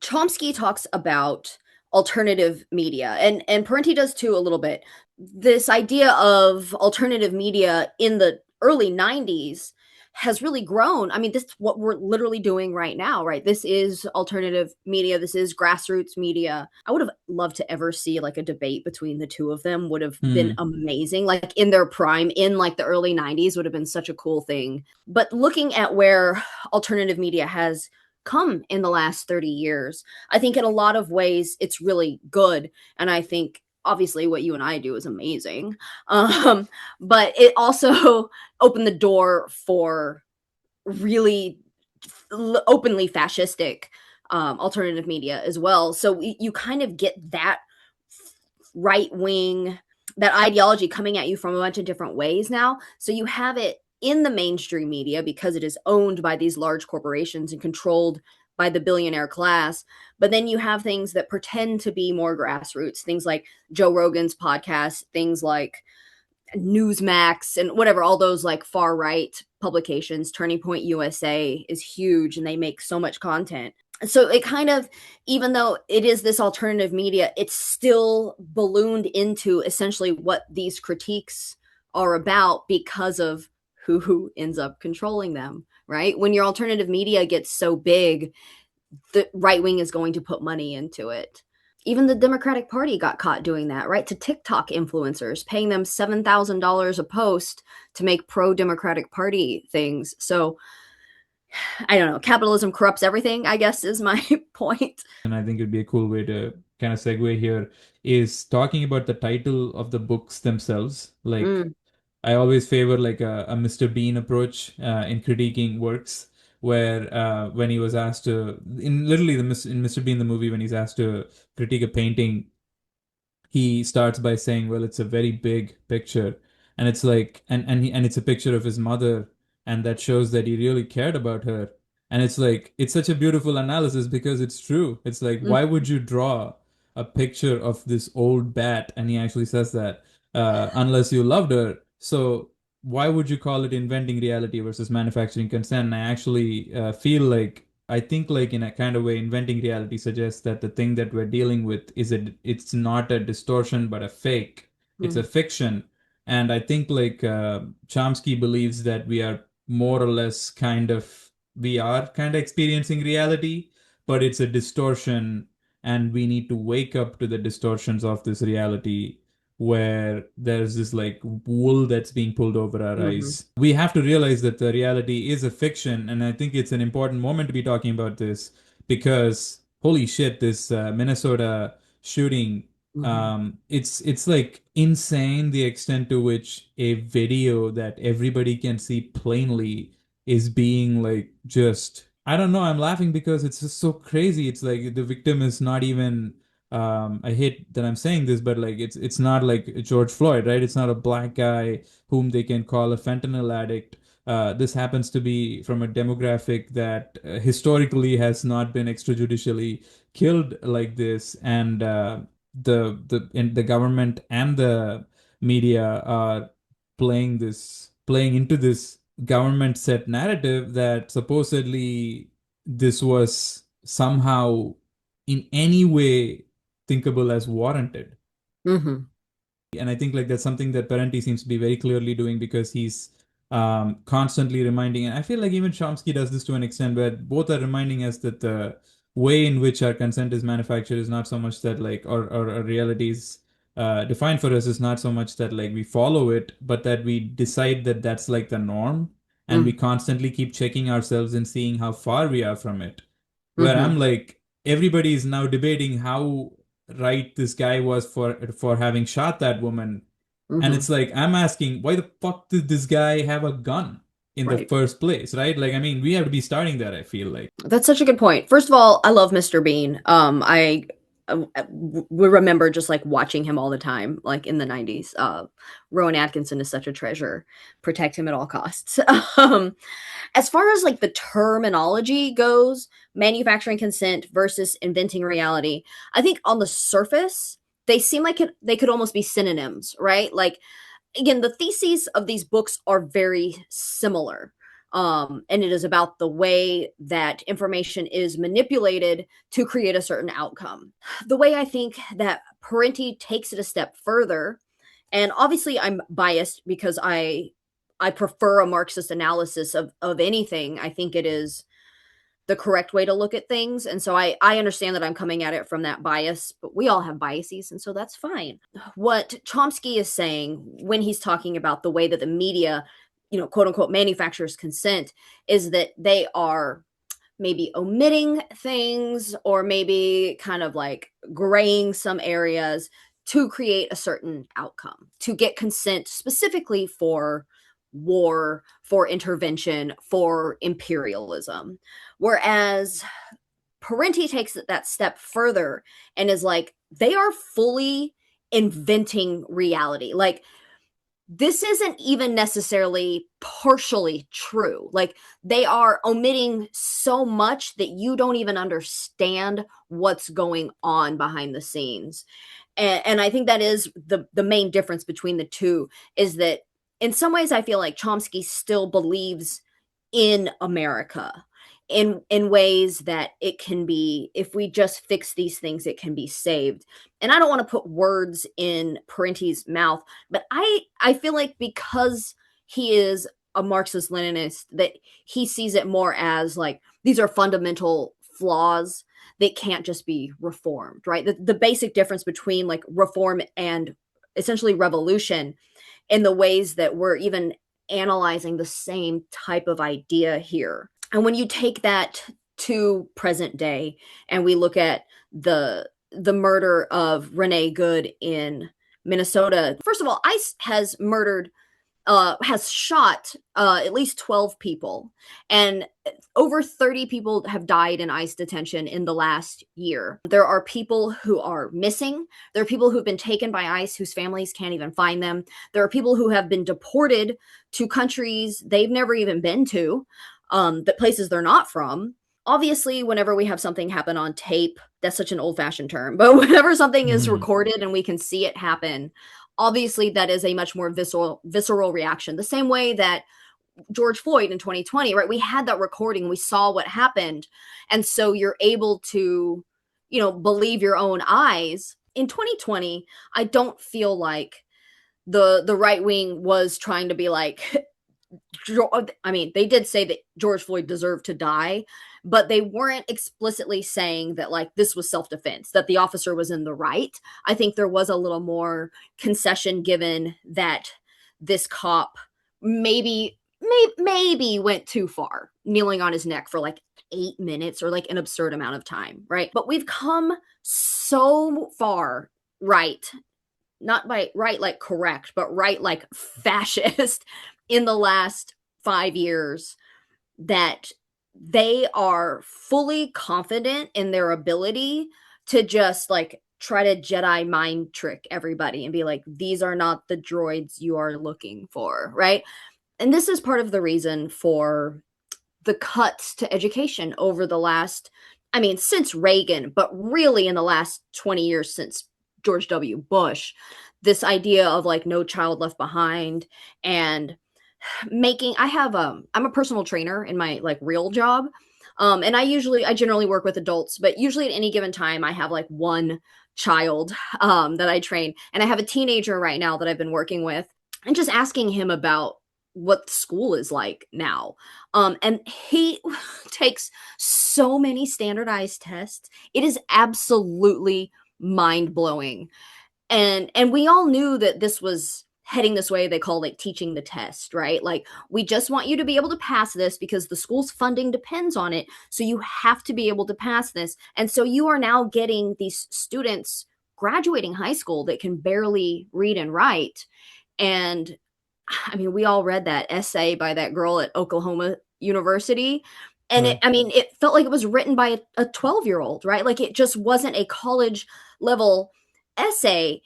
Speaker 1: Chomsky talks about alternative media, and Parenti does too a little bit. This idea of alternative media in the early 90s has really grown. I mean, this is what we're literally doing right now, right? This is alternative media. This is grassroots media. I would have loved to ever see like a debate between the two of them. Would have been amazing. Like in their prime, in like the early 90s would have been such a cool thing. But looking at where alternative media has come in the last 30 years, I think in a lot of ways it's really good. And I think obviously what you and I do is amazing. But it also opened the door for really openly fascistic alternative media as well. So you kind of get that right wing, that ideology coming at you from a bunch of different ways now. So you have it in the mainstream media because it is owned by these large corporations and controlled by the billionaire class. But then you have things that pretend to be more grassroots, things like Joe Rogan's podcast, things like Newsmax and whatever, all those like far right publications. Turning Point USA is huge and they make so much content. So it kind of, even though it is this alternative media, it's still ballooned into essentially what these critiques are about because of who ends up controlling them, right? When your alternative media gets so big, the right wing is going to put money into it. Even the Democratic Party got caught doing that, right? To TikTok influencers, paying them $7,000 a post to make pro-Democratic Party things. So I don't know. Capitalism corrupts everything, I guess, is my point.
Speaker 2: And I think it'd be a cool way to kind of segue here is talking about the title of the books themselves. Like, I always favor like a Mr. Bean approach in critiquing works, where when he was asked to, in literally in Mr. Bean the movie, when he's asked to critique a painting, he starts by saying, well, it's a very big picture, and it's like, and it's a picture of his mother, and that shows that he really cared about her. And it's like, it's such a beautiful analysis because it's true. It's like, why would you draw a picture of this old bat? And he actually says that, unless you loved her. So why would you call it inventing reality versus manufacturing consent? And I actually feel like, I think like in a kind of way, inventing reality suggests that the thing that we're dealing with it's not a distortion, but a fake. It's a fiction. And I think like Chomsky believes that we are more or less we are kind of experiencing reality, but it's a distortion. And we need to wake up to the distortions of this reality where there's this like wool that's being pulled over our eyes. We have to realize that the reality is a fiction. And I think it's an important moment to be talking about this because holy shit, this Minnesota shooting It's like insane the extent to which a video that everybody can see plainly is being like just I don't know, I'm laughing because it's just so crazy. It's like the victim is not even I hate that I'm saying this, but like it's not like George Floyd, right? It's not a black guy whom they can call a fentanyl addict. This happens to be from a demographic that historically has not been extrajudicially killed like this, and the government and the media are playing into this government set narrative that supposedly this was somehow in any way thinkable as warranted.
Speaker 1: Mm-hmm.
Speaker 2: And I think like that's something that Parenti seems to be very clearly doing because he's constantly reminding, and I feel like even Chomsky does this to an extent where both are reminding us that the way in which our consent is manufactured is not so much that like or our reality is defined for us is not so much that like we follow it, but that we decide that that's like the norm, and we constantly keep checking ourselves and seeing how far we are from it. Where
Speaker 1: Mm-hmm.
Speaker 2: I'm like, everybody is now debating how right this guy was for having shot that woman. And
Speaker 1: Mm-hmm.
Speaker 2: it's like I'm asking, why the fuck did this guy have a gun in the
Speaker 1: Right.
Speaker 2: first place, right? Like, I mean, we have to be starting there, I feel like.
Speaker 1: That's such a good point. First of all, I love Mr. Bean. I we remember just like watching him all the time, like in the 90s. Rowan Atkinson is such a treasure. Protect him at all costs. um, as far as like the terminology goes, manufacturing consent versus inventing reality, I think on the surface, they seem like they could almost be synonyms, right? Like, again, the theses of these books are very similar. And it is about the way that information is manipulated to create a certain outcome. The way I think that Parenti takes it a step further, and obviously I'm biased because I prefer a Marxist analysis of anything. I think it is the correct way to look at things. And so I understand that I'm coming at it from that bias, but we all have biases, and so that's fine. What Chomsky is saying when he's talking about the way that the media, quote unquote, manufactures consent is that they are maybe omitting things or maybe kind of like graying some areas to create a certain outcome, to get consent specifically for war, for intervention, for imperialism. Whereas Parenti takes it that step further and is like, they are fully inventing reality. Like, this isn't even necessarily partially true. Like, they are omitting so much that you don't even understand what's going on behind the scenes. And I think that is the main difference between the two, is that in some ways I feel like Chomsky still believes in America in ways that it can be, if we just fix these things, it can be saved. And I don't want to put words in Parenti's mouth, but I feel like because he is a Marxist Leninist, that he sees it more as like these are fundamental flaws that can't just be reformed, right? The basic difference between like reform and essentially revolution in the ways that we're even analyzing the same type of idea here. And when you take that to present day and we look at the murder of Renee Good in Minnesota, first of all, ICE has shot at least 12 people, and over 30 people have died in ICE detention in the last year. There are people who are missing. There are people who've been taken by ICE whose families can't even find them. There are people who have been deported to countries they've never even been to, that places they're not from. Obviously, whenever we have something happen on tape, that's such an old-fashioned term, but whenever something is recorded and we can see it happen, obviously that is a much more visceral reaction. The same way that George Floyd in 2020, right? We had that recording, we saw what happened, and so you're able to, believe your own eyes. In 2020, I don't feel like the right wing was trying to be like, I mean, they did say that George Floyd deserved to die, but they weren't explicitly saying that like this was self-defense, that the officer was in the right. I think there was a little more concession given that this cop maybe went too far, kneeling on his neck for like 8 minutes or like an absurd amount of time, right? But we've come so far right, not by right like correct, but right like fascist in the last 5 years, that they are fully confident in their ability to just like try to Jedi mind trick everybody and be like, these are not the droids you are looking for, right? And this is part of the reason for the cuts to education over the last, I mean, since Reagan, but really in the last 20 years since George W. Bush, this idea of like no child left behind and making, I'm a personal trainer in my like real job. And I generally work with adults, but usually at any given time I have like one child that I train. And I have a teenager right now that I've been working with and just asking him about what school is like now. And he takes so many standardized tests. It is absolutely mind blowing. And we all knew that this was heading this way. They call like teaching the test, right? Like, we just want you to be able to pass this because the school's funding depends on it. So you have to be able to pass this. And so you are now getting these students graduating high school that can barely read and write. And I mean, we all read that essay by that girl at Oklahoma University. And
Speaker 2: Right.
Speaker 1: it felt like it was written by a 12-year-old, right? Like, it just wasn't a college level essay.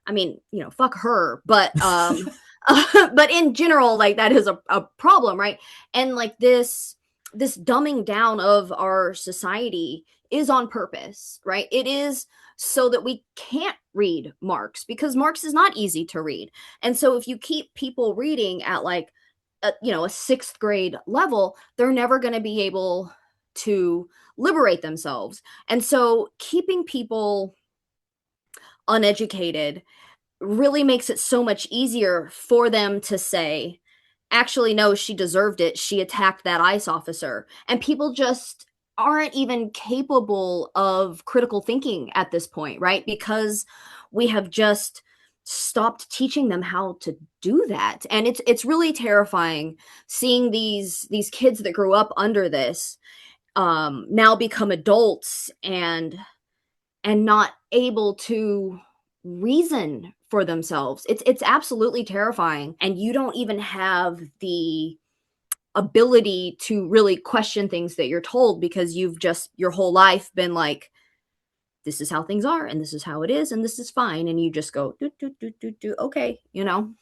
Speaker 1: I mean, fuck her, but but in general, like, that is a problem, right? And like this dumbing down of our society is on purpose, right? It is so that we can't read Marx, because Marx is not easy to read. And so if you keep people reading at like a sixth grade level, they're never going to be able to liberate themselves. And so keeping people uneducated really makes it so much easier for them to say, actually, no, she deserved it. She attacked that ICE officer. And people just aren't even capable of critical thinking at this point, right? Because we have just stopped teaching them how to do that. And it's really terrifying seeing these kids that grew up under this now become adults and not able to reason for themselves. It's absolutely terrifying. And you don't even have the ability to really question things that you're told, because you've just your whole life been like, this is how things are and this is how it is and this is fine, and you just go do okay.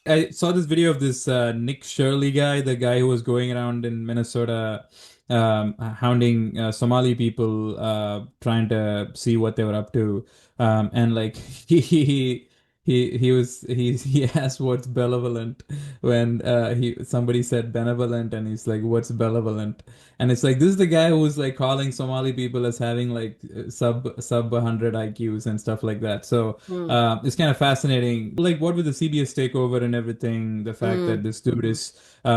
Speaker 2: I saw this video of this Nick Shirley guy, the guy who was going around in Minnesota, hounding Somali people, trying to see what they were up to, and like he asked what's benevolent when somebody said benevolent, and he's like, what's benevolent? And it's like, this is the guy who's like calling Somali people as having like sub 100 IQs and stuff like that. So it's kind of fascinating. Like, what with the CBS takeover and everything, the fact that this dude is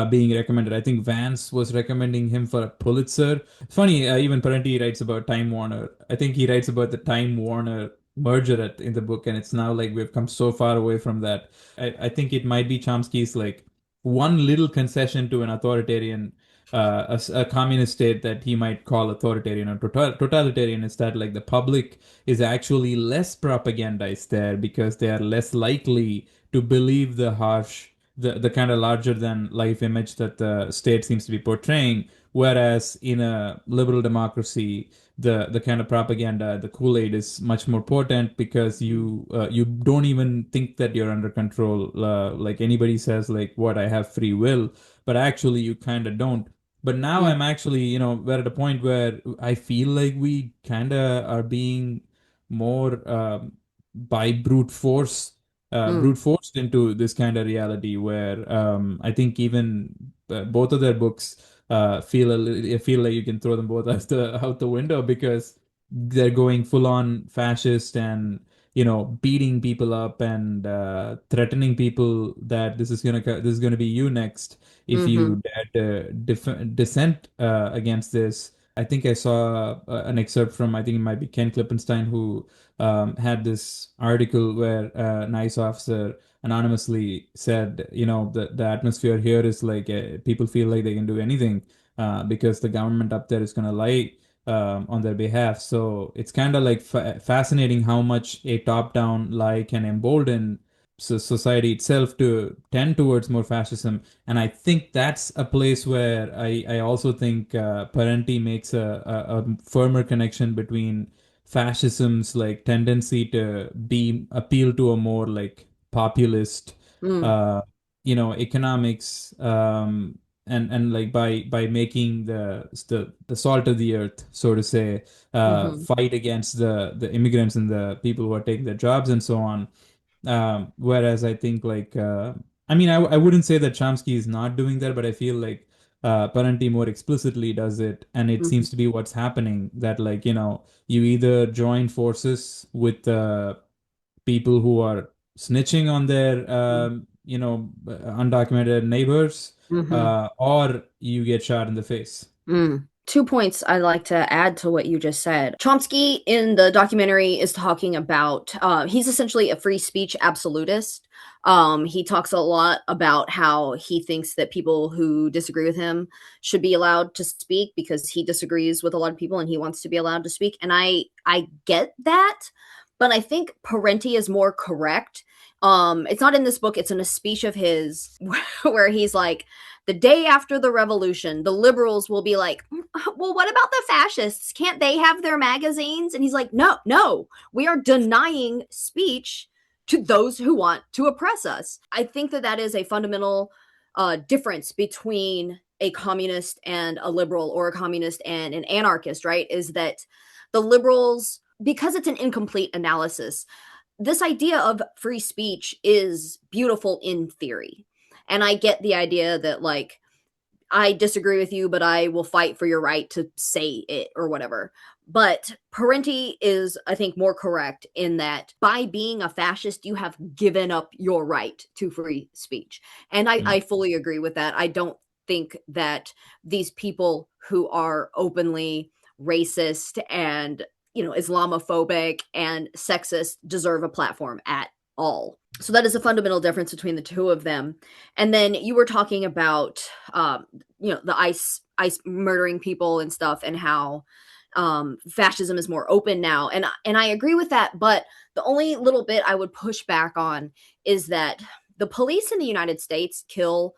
Speaker 2: being recommended. I think Vance was recommending him for a Pulitzer. Funny, even Parenti writes about Time Warner. I think he writes about the Time Warner merger in the book, and it's now like we've come so far away from that. I think it might be Chomsky's like one little concession to an authoritarian, a communist state that he might call authoritarian or totalitarian, is that like the public is actually less propagandized there because they are less likely to believe the harsh, the kind of larger than life image that the state seems to be portraying. Whereas in a liberal democracy, the kind of propaganda, the Kool-Aid is much more potent because you don't even think that you're under control. Like anybody says, like, what, I have free will, but actually you kind of don't. But now I'm actually, we're at a point where I feel like we kind of are being more by brute forced into this kind of reality where I think even both of their books feel like you can throw them both out the window because they're going full on fascist and beating people up and threatening people that this is gonna be you next if you dare to dissent against this. I think I saw an excerpt from, I think it might be Ken Klippenstein, who had this article where a nice officer anonymously said, the atmosphere here is like people feel like they can do anything because the government up there is going to lie on their behalf. So it's kind of like fascinating how much a top-down lie can embolden society itself to tend towards more fascism. And I think that's a place where I also think Parenti makes a firmer connection between fascism's like tendency to be appeal to a more like populist
Speaker 1: Mm,
Speaker 2: economics, and like by making the salt of the earth, so to say,
Speaker 1: hmm
Speaker 2: fight against the immigrants and the people who are taking their jobs and so on. Whereas I think like I mean I wouldn't say that Chomsky is not doing that, but I feel like Parenti more explicitly does it, and it
Speaker 1: hmm
Speaker 2: seems to be what's happening, that like you either join forces with people who are snitching on their undocumented neighbors,
Speaker 1: hmm
Speaker 2: or you get shot in the face.
Speaker 1: Mm. 2 points I'd like to add to what you just said. Chomsky in the documentary is talking about, he's essentially a free speech absolutist. He talks a lot about how he thinks that people who disagree with him should be allowed to speak because he disagrees with a lot of people and he wants to be allowed to speak. And I get that, but I think Parenti is more correct. It's not in this book, it's in a speech of his where he's like, the day after the revolution, the liberals will be like, well, what about the fascists? Can't they have their magazines? And he's like, no, we are denying speech to those who want to oppress us. I think that that is a fundamental difference between a communist and a liberal, or a communist and an anarchist, right? Is that the liberals, because it's an incomplete analysis, this idea of free speech is beautiful in theory. And I get the idea that, like, I disagree with you, but I will fight for your right to say it or whatever. But Parenti is, I think, more correct in that by being a fascist, you have given up your right to free speech. And I fully agree with that. I don't think that these people who are openly racist and, Islamophobic and sexist deserve a platform at all. So that is a fundamental difference between the two of them. And then you were talking about, the ICE murdering people and stuff, and how fascism is more open now. And I agree with that. But the only little bit I would push back on is that the police in the United States kill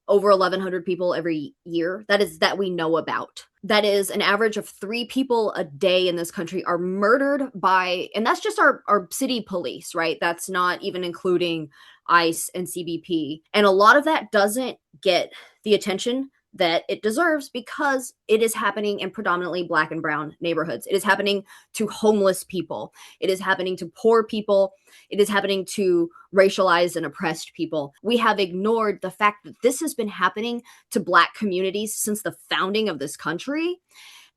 Speaker 1: over 1,100 people every year. That we know about. That is an average of 3 people a day in this country are murdered by, and that's just our city police, right? That's not even including ICE and CBP. And a lot of that doesn't get the attention that it deserves because it is happening in predominantly Black and brown neighborhoods. It is happening to homeless people. It is happening to poor people. It is happening to racialized and oppressed people. We have ignored the fact that this has been happening to Black communities since the founding of this country.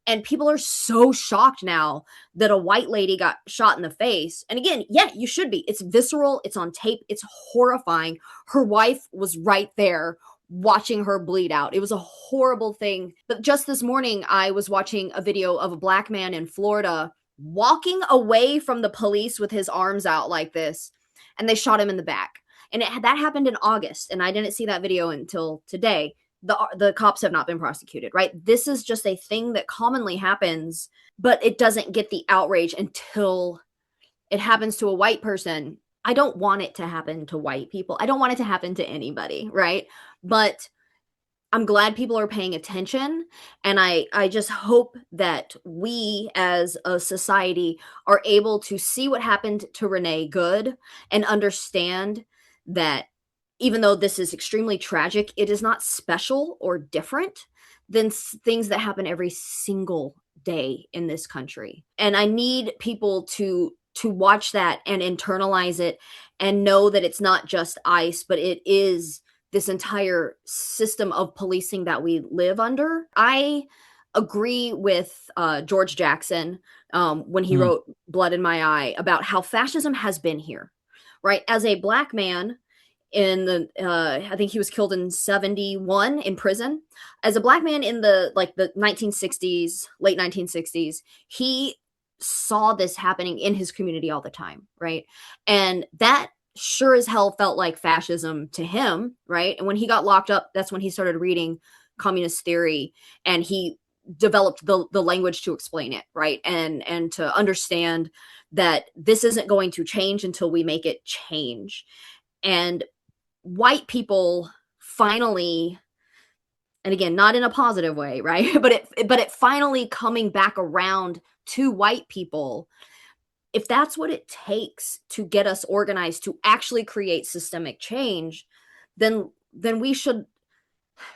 Speaker 1: And people are so shocked now that a white lady got shot in the face. And again, yeah, you should be. It's visceral. It's on tape. It's horrifying. Her wife was right there watching her bleed out. It was a horrible thing. But just this morning, I was watching a video of a Black man in Florida walking away from the police with his arms out like this, and they shot him in the back. And that happened in August, and I didn't see that video until today. The cops have not been prosecuted, right? This is just a thing that commonly happens, but it doesn't get the outrage until it happens to a white person. I don't want it to happen to white people. I don't want it to happen to anybody, right? But I'm glad people are paying attention. And I just hope that we as a society are able to see what happened to Renee Good and understand that even though this is extremely tragic, it is not special or different than things that happen every single day in this country. And I need people to watch that and internalize it and know that it's not just ICE, but it is this entire system of policing that we live under. I agree with George Jackson when he wrote Blood in My Eye about how fascism has been here, right? As a Black man in the, I think he was killed in 1971 in prison. As a Black man in the 1960s, late 1960s, he saw this happening in his community all the time, right? And that sure as hell felt like fascism to him, right? And when he got locked up, that's when he started reading communist theory, and he developed the language to explain it, right? And to understand that this isn't going to change until we make it change. And white people finally, and again, not in a positive way, right? But it finally coming back around to white people, if that's what it takes to get us organized to actually create systemic change, then we should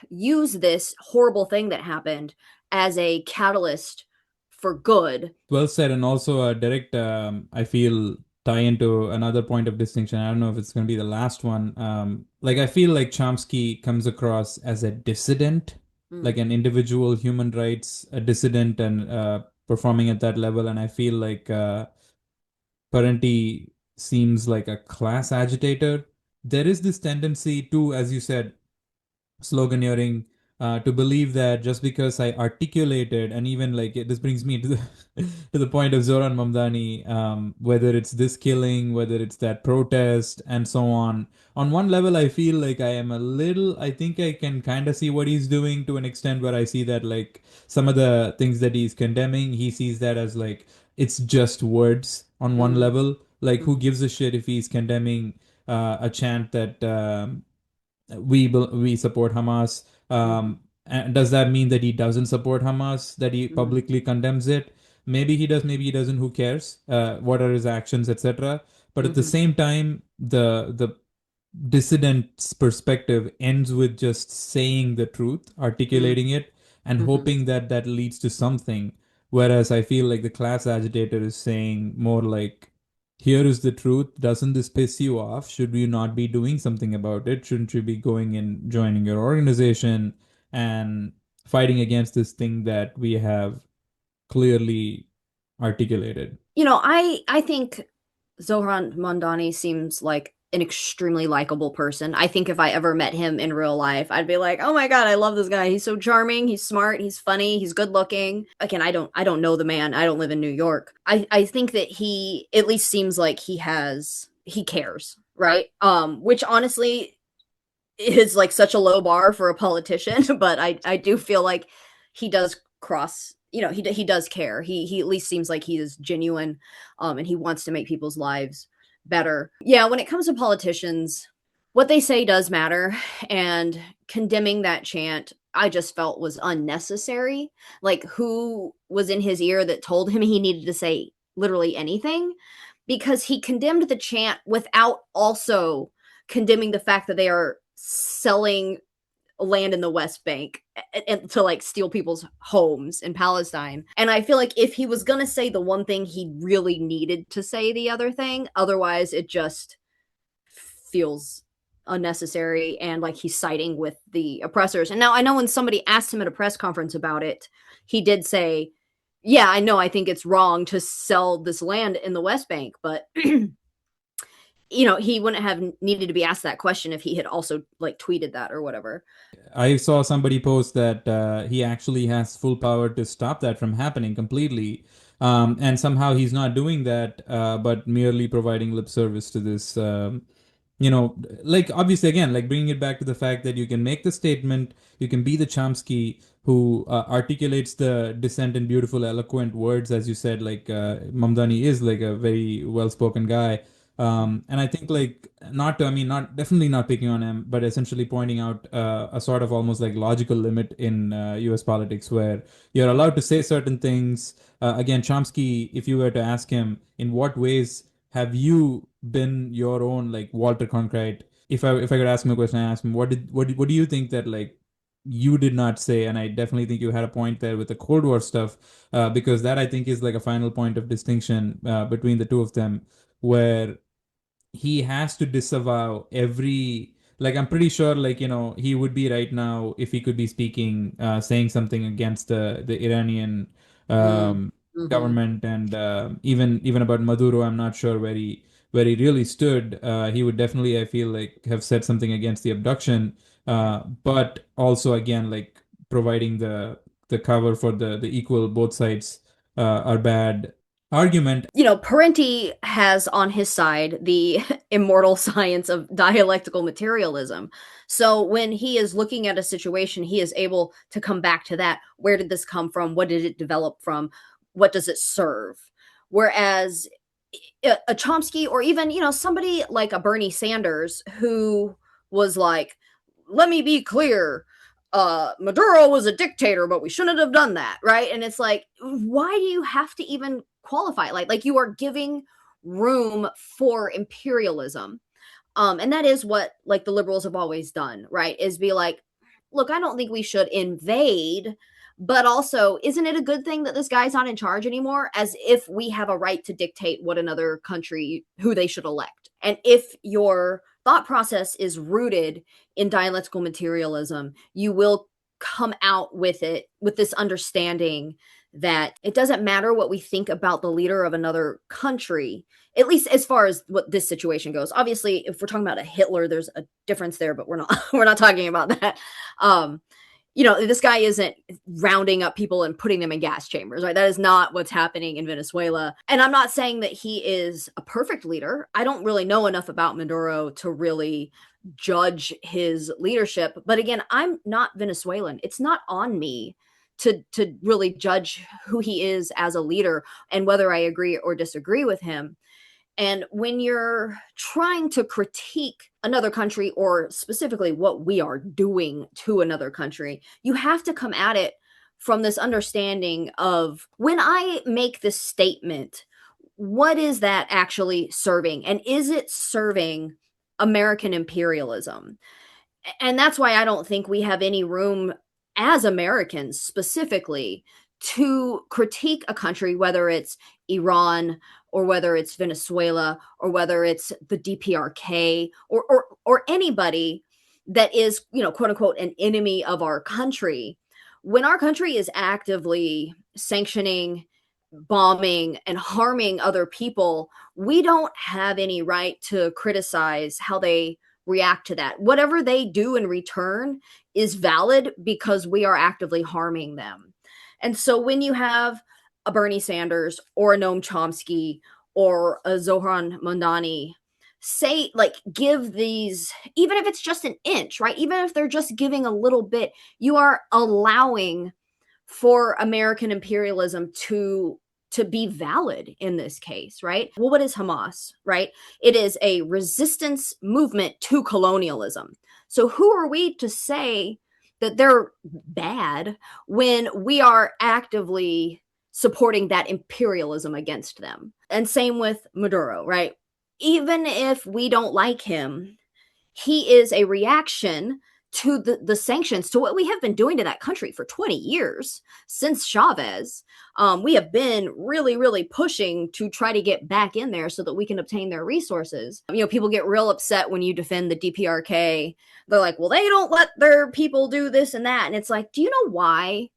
Speaker 1: use this horrible thing that happened as a catalyst for good.
Speaker 2: Well said, and also a direct, I feel, tie into another point of distinction. I don't know if it's going to be the last one. Like, I feel like Chomsky comes across as a dissident, like an individual human rights, a dissident, and performing at that level. And I feel like Parenti seems like a class agitator. There is this tendency to, as you said, sloganeering, to believe that just because I articulated, and even like this brings me to the to the point of Zoran Mamdani, whether it's this killing, whether it's that protest, and so on. On one level, I feel like I think I can kind of see what he's doing to an extent where I see that like some of the things that he's condemning, he sees that as like it's just words on one level. Like, who gives a shit if he's condemning a chant that we support Hamas. And does that mean that he doesn't support Hamas? That he publicly condemns it? Maybe he does. Maybe he doesn't. Who cares? What are his actions, etc. But at the same time, the dissident's perspective ends with just saying the truth, articulating it, and hoping that that leads to something. Whereas I feel like the class agitator is saying more like, here is the truth. Doesn't this piss you off? Should you not be doing something about it? Shouldn't you be going and joining your organization and fighting against this thing that we have clearly articulated?
Speaker 1: I think Zohran Mondani seems like an extremely likable person. I think if I ever met him in real life, I'd be like, "Oh my god, I love this guy. He's so charming, he's smart, he's funny, he's good looking." Again, I don't know the man. I don't live in New York. I think that he at least seems like he cares, right? Which honestly is like such a low bar for a politician, but I do feel like he does cross, he does care. He at least seems like he is genuine, and he wants to make people's lives better. Yeah, when it comes to politicians, what they say does matter, and condemning that chant, I just felt was unnecessary. Like, who was in his ear that told him he needed to say literally anything? Because he condemned the chant without also condemning the fact that they are selling land in the West Bank and to like steal people's homes in Palestine. And I feel like if he was going to say the one thing, he really needed to say the other thing. Otherwise, it just feels unnecessary and like he's siding with the oppressors. And now I know when somebody asked him at a press conference about it, he did say, "Yeah, I know, I think it's wrong to sell this land in the West Bank, but he wouldn't have needed to be asked that question if he had also like tweeted that or whatever."
Speaker 2: I saw somebody post that he actually has full power to stop that from happening completely. And somehow he's not doing that, but merely providing lip service to this. Like, obviously, again, like bringing it back to the fact that you can make the statement, you can be the Chomsky who articulates the dissent in beautiful, eloquent words, as you said, like Mamdani is like a very well-spoken guy. And I think like not definitely not picking on him, but essentially pointing out a sort of almost like logical limit in US politics where you're allowed to say certain things. Again, Chomsky, if you were to ask him, in what ways have you been your own like Walter Cronkite? If I could ask him a question, I ask him, what do you think that like you did not say? And I definitely think you had a point there with the Cold War stuff, because that I think is like a final point of distinction between the two of them, where he has to disavow every, like, I'm pretty sure like he would be right now if he could be speaking, saying something against the Iranian government, and even about Maduro. I'm not sure where he really stood. He would definitely, I feel like, have said something against the abduction, but also again like providing the cover for the equal, both sides are bad. argument.
Speaker 1: Parenti has on his side the immortal science of dialectical materialism. So when he is looking at a situation, he is able to come back to that. Where did this come from? What did it develop from? What does it serve? Whereas a Chomsky, or even, somebody like a Bernie Sanders, who was like, let me be clear, Maduro was a dictator, but we shouldn't have done that, right? And it's like, why do you have to even qualify? Like you are giving room for imperialism. And that is what like the liberals have always done, right? Is be like, look, I don't think we should invade, but also, isn't it a good thing that this guy's not in charge anymore? As if we have a right to dictate what another country, who they should elect. And if your thought process is rooted in dialectical materialism, you will come out with it with this understanding that it doesn't matter what we think about the leader of another country, at least as far as what this situation goes. Obviously, if we're talking about a Hitler, there's a difference there, but we're not we're not talking about that. This guy isn't rounding up people and putting them in gas chambers, right? That is not what's happening in Venezuela. And I'm not saying that he is a perfect leader. I don't really know enough about Maduro to really judge his leadership. But again, I'm not Venezuelan. It's not on me to really judge who he is as a leader and whether I agree or disagree with him. And when you're trying to critique another country, or specifically what we are doing to another country, you have to come at it from this understanding of, when I make this statement, what is that actually serving? And is it serving American imperialism? And that's why I don't think we have any room as Americans specifically to critique a country, whether it's Iran or whether it's Venezuela or whether it's the DPRK or anybody that is, quote unquote, an enemy of our country. When our country is actively sanctioning, bombing, and harming other people, we don't have any right to criticize how they react to that. Whatever they do in return is valid because we are actively harming them. And so when you have a Bernie Sanders or a Noam Chomsky or a Zohran Mamdani say, like, give these, even if it's just an inch, right? Even if they're just giving a little bit, you are allowing for American imperialism to be valid in this case, right? Well, what is Hamas, right? It is a resistance movement to colonialism. So who are we to say that they're bad when we are actively supporting that imperialism against them? And same with Maduro, right? Even if we don't like him, he is a reaction to the sanctions, to what we have been doing to that country for 20 years since Chavez. We have been really, really pushing to try to get back in there so that we can obtain their resources. People get real upset when you defend the DPRK. They're like, well, they don't let their people do this and that. And it's like, do you know why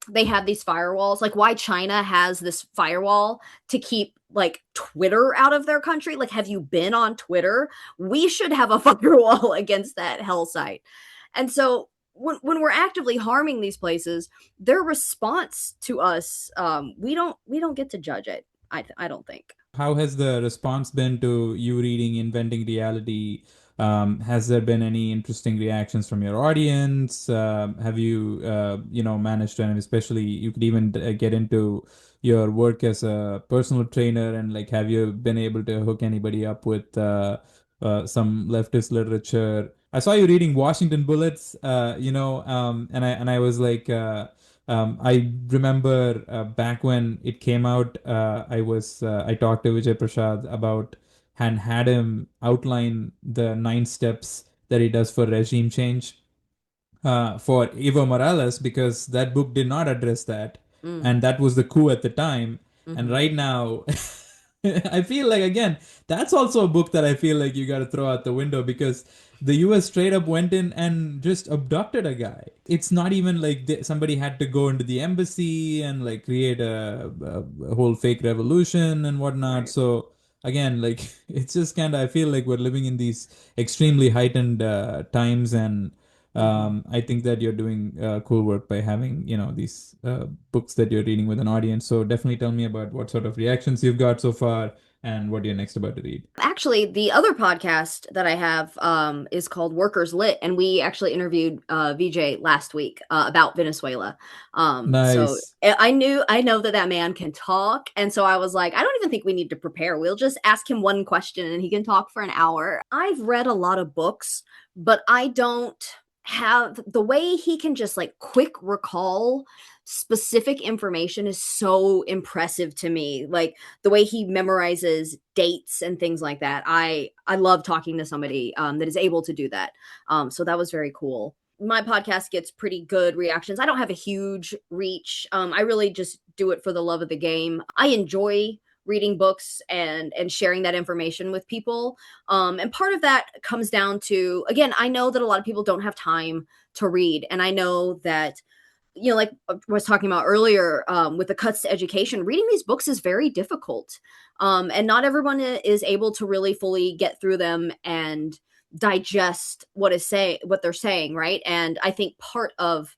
Speaker 1: they have these firewalls? Like, why China has this firewall to keep like Twitter out of their country? Like, have you been on Twitter? We should have a firewall against that hell site. And so when we're actively harming these places, their response to us, we don't get to judge it. I don't think.
Speaker 2: How has the response been to you reading Inventing Reality? Has there been any interesting reactions from your audience? Have you, managed to, and especially you could even get into your work as a personal trainer, and like, have you been able to hook anybody up with some leftist literature? I saw you reading Washington Bullets, and I was like, I remember back when it came out, I talked to Vijay Prashad about and had him outline the 9 steps that he does for regime change for Evo Morales, because that book did not address that. And that was the coup at the time. And right now, I feel like, again, that's also a book that I feel like you got to throw out the window, because the US straight up went in and just abducted a guy. It's not even like somebody had to go into the embassy and like create a whole fake revolution and whatnot. Right. So again, like, it's just kind of, I feel like we're living in these extremely heightened times, and I think that you're doing cool work by having, these books that you're reading with an audience. So definitely tell me about what sort of reactions you've got so far and what you're next about to read.
Speaker 1: Actually, the other podcast that I have is called Workers Lit, and we actually interviewed VJ last week about Venezuela. So
Speaker 2: Nice.
Speaker 1: I know that man can talk, and so I was like, I don't even think we need to prepare. We'll just ask him one question, and he can talk for an hour. I've read a lot of books, but I don't have the way he can just like quick recall specific information is so impressive to me. Like the way he memorizes dates and things like that. I love talking to somebody that is able to do that. So that was very cool. My podcast gets pretty good reactions. I don't have a huge reach. I really just do it for the love of the game. I enjoy reading books and sharing that information with people. And part of that comes down to, again, I know that a lot of people don't have time to read. And I know that, like I was talking about earlier, with the cuts to education, reading these books is very difficult. And not everyone is able to really fully get through them and digest what they're saying, right? And I think part of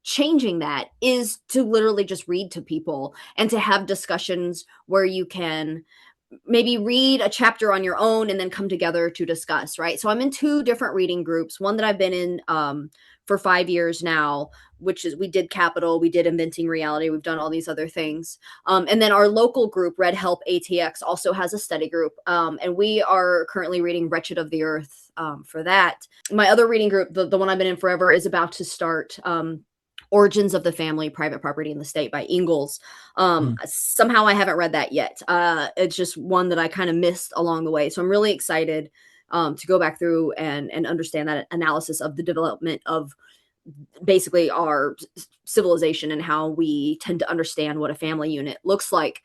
Speaker 1: changing that is to literally just read to people and to have discussions where you can maybe read a chapter on your own and then come together to discuss, right? So I'm in two different reading groups, one that I've been in for 5 years now, which is we did Capital, we did Inventing Reality, we've done all these other things. And then our local group, Red Help ATX, also has a study group. And we are currently reading Wretched of the Earth for that. My other reading group, the one I've been in forever, is about to start Origins of the Family, Private Property in the State by Ingalls. Somehow I haven't read that yet. It's just one that I kind of missed along the way. So I'm really excited to go back through and understand that analysis of the development of basically our civilization and how we tend to understand what a family unit looks like.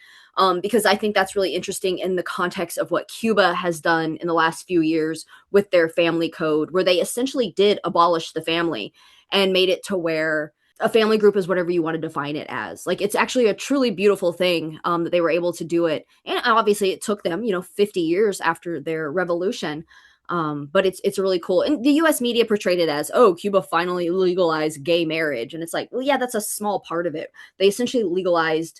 Speaker 1: Because I think that's really interesting in the context of what Cuba has done in the last few years with their family code, where they essentially did abolish the family and made it to where a family group is whatever you want to define it as. Like, it's actually a truly beautiful thing that they were able to do it. And obviously it took them, 50 years after their revolution. But it's really cool. And the US media portrayed it as, oh, Cuba finally legalized gay marriage. And it's like, well, yeah, that's a small part of it. They essentially legalized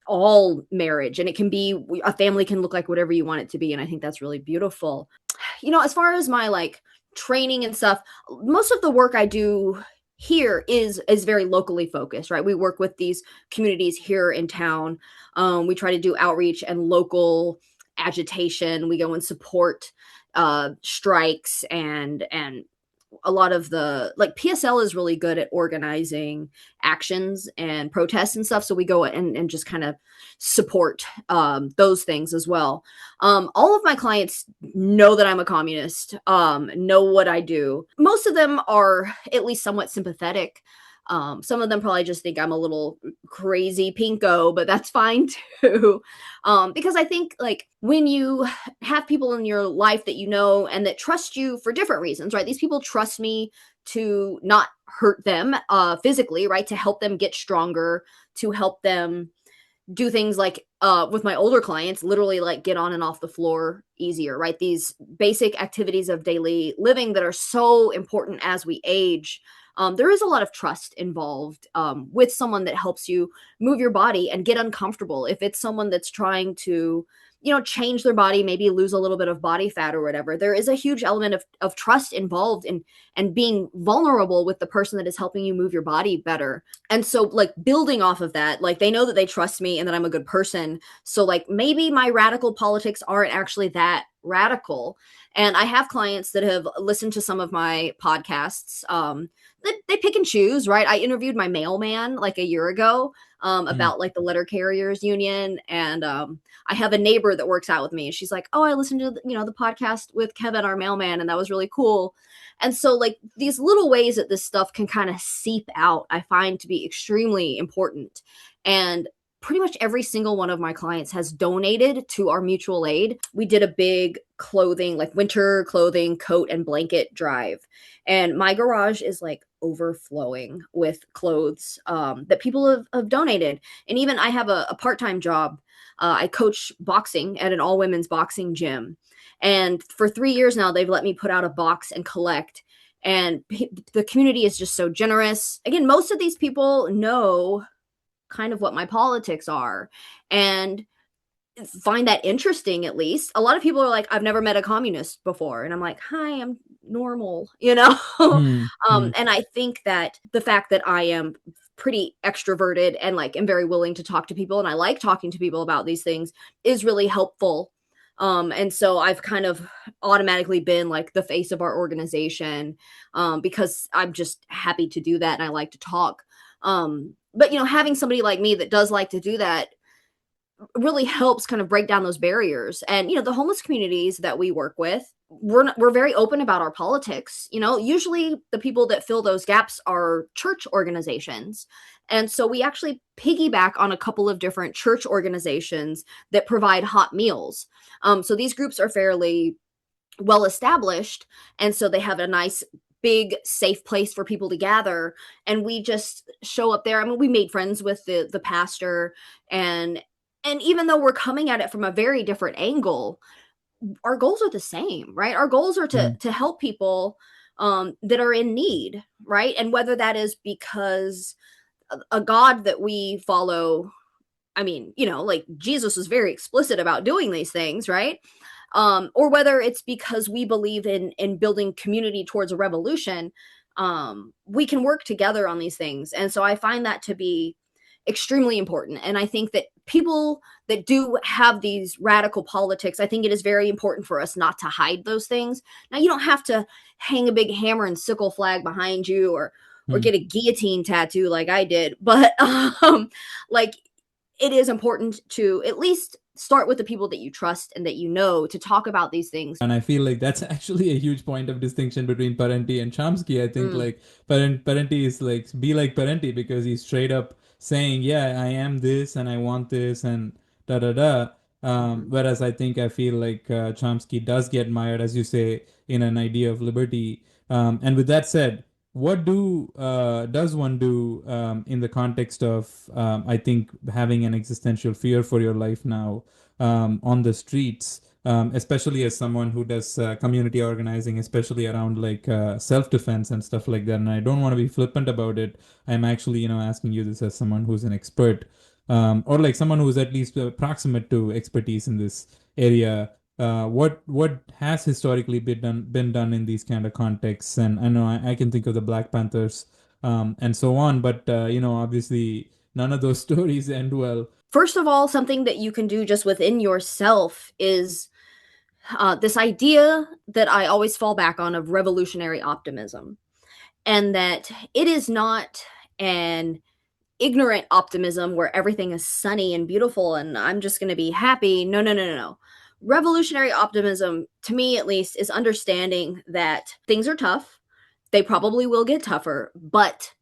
Speaker 1: all marriage, and it can be, a family can look like whatever you want it to be. And I think that's really beautiful. As far as my like training and stuff, most of the work I do here is very locally focused, right? We work with these communities here in town. We try to do outreach and local agitation. We go and support strikes and a lot of the, like, PSL is really good at organizing actions and protests and stuff. So we go and just kind of support those things as well. All of my clients know that I'm a communist, know what I do. Most of them are at least somewhat sympathetic. Some of them probably just think I'm a little crazy pinko, but that's fine too. Because I think, like, when you have people in your life that you know and that trust you for different reasons, right? These people trust me to not hurt them physically, right? To help them get stronger, to help them do things like with my older clients, literally like get on and off the floor easier, right? These basic activities of daily living that are so important as we age. There is a lot of trust involved with someone that helps you move your body and get uncomfortable. If it's someone that's trying to, change their body, maybe lose a little bit of body fat or whatever, there is a huge element of trust involved in and being vulnerable with the person that is helping you move your body better. And so, like, building off of that, like, they know that they trust me and that I'm a good person. So, like, maybe my radical politics aren't actually that radical. And I have clients that have listened to some of my podcasts. They pick and choose, right? I interviewed my mailman like a year ago about like the letter carriers union. And I have a neighbor that works out with me. She's like, oh, I listened to, the podcast with Kevin, our mailman, and that was really cool. And so, like, these little ways that this stuff can kind of seep out, I find to be extremely important. And pretty much every single one of my clients has donated to our mutual aid. We did a big clothing, like winter clothing, coat and blanket drive. And my garage is like overflowing with clothes that people have donated. And even I have a part-time job. I coach boxing at an all-women's boxing gym. And for 3 years now, they've let me put out a box and collect. and the community is just so generous. Again, most of these people know kind of what my politics are and find that interesting. At least a lot of people are like, I've never met a communist before, and I'm like, hi, I'm normal, you know. And I think that the fact that I am pretty extroverted and like am very willing to talk to people, and I like talking to people about these things, is really helpful. And so I've kind of automatically been like the face of our organization, because I'm just happy to do that and I like to talk. But you know, having somebody like me that does like to do that really helps kind of break down those barriers. And you know, the homeless communities that we work with, we're very open about our politics. You know, usually the people that fill those gaps are church organizations, and so we actually piggyback on a couple of different church organizations that provide hot meals. So these groups are fairly well established, and so they have a nice big safe place for people to gather, and we just show up there. I mean, we made friends with the pastor, and even though we're coming at it from a very different angle, our goals are the same, right? Our goals are to help people that are in need, right? And whether that is because a God that we follow, I mean, you know, like Jesus was very explicit about doing these things, right? Or whether it's because we believe in building community towards a revolution, we can work together on these things. And so I find that to be extremely important. And I think that people that do have these radical politics, I think it is very important for us not to hide those things. Now, you don't have to hang a big hammer and sickle flag behind you or get a guillotine tattoo like I did, but like it is important to at least start with the people that you trust and that you know to talk about these things.
Speaker 2: And I feel like that's actually a huge point of distinction between Parenti and Chomsky. I think like Parenti is like, be like Parenti, because he's straight up saying, yeah, I am this and I want this and da da da. Whereas I feel like Chomsky does get mired, as you say, in an idea of liberty. And with that said, what does one do in the context of I think having an existential fear for your life now on the streets, especially as someone who does community organizing, especially around like self-defense and stuff like that. And I don't want to be flippant about it. I'm actually, you know, asking you this as someone who's an expert, or like someone who's at least proximate to expertise in this area. What has historically been done in these kind of contexts? And I know I can think of the Black Panthers and so on, but you know, obviously none of those stories end well.
Speaker 1: First of all, something that you can do just within yourself is this idea that I always fall back on of revolutionary optimism, and that it is not an ignorant optimism where everything is sunny and beautiful and I'm just going to be happy. No, no, no, no, no. Revolutionary optimism, to me at least, is understanding that things are tough. They probably will get tougher, but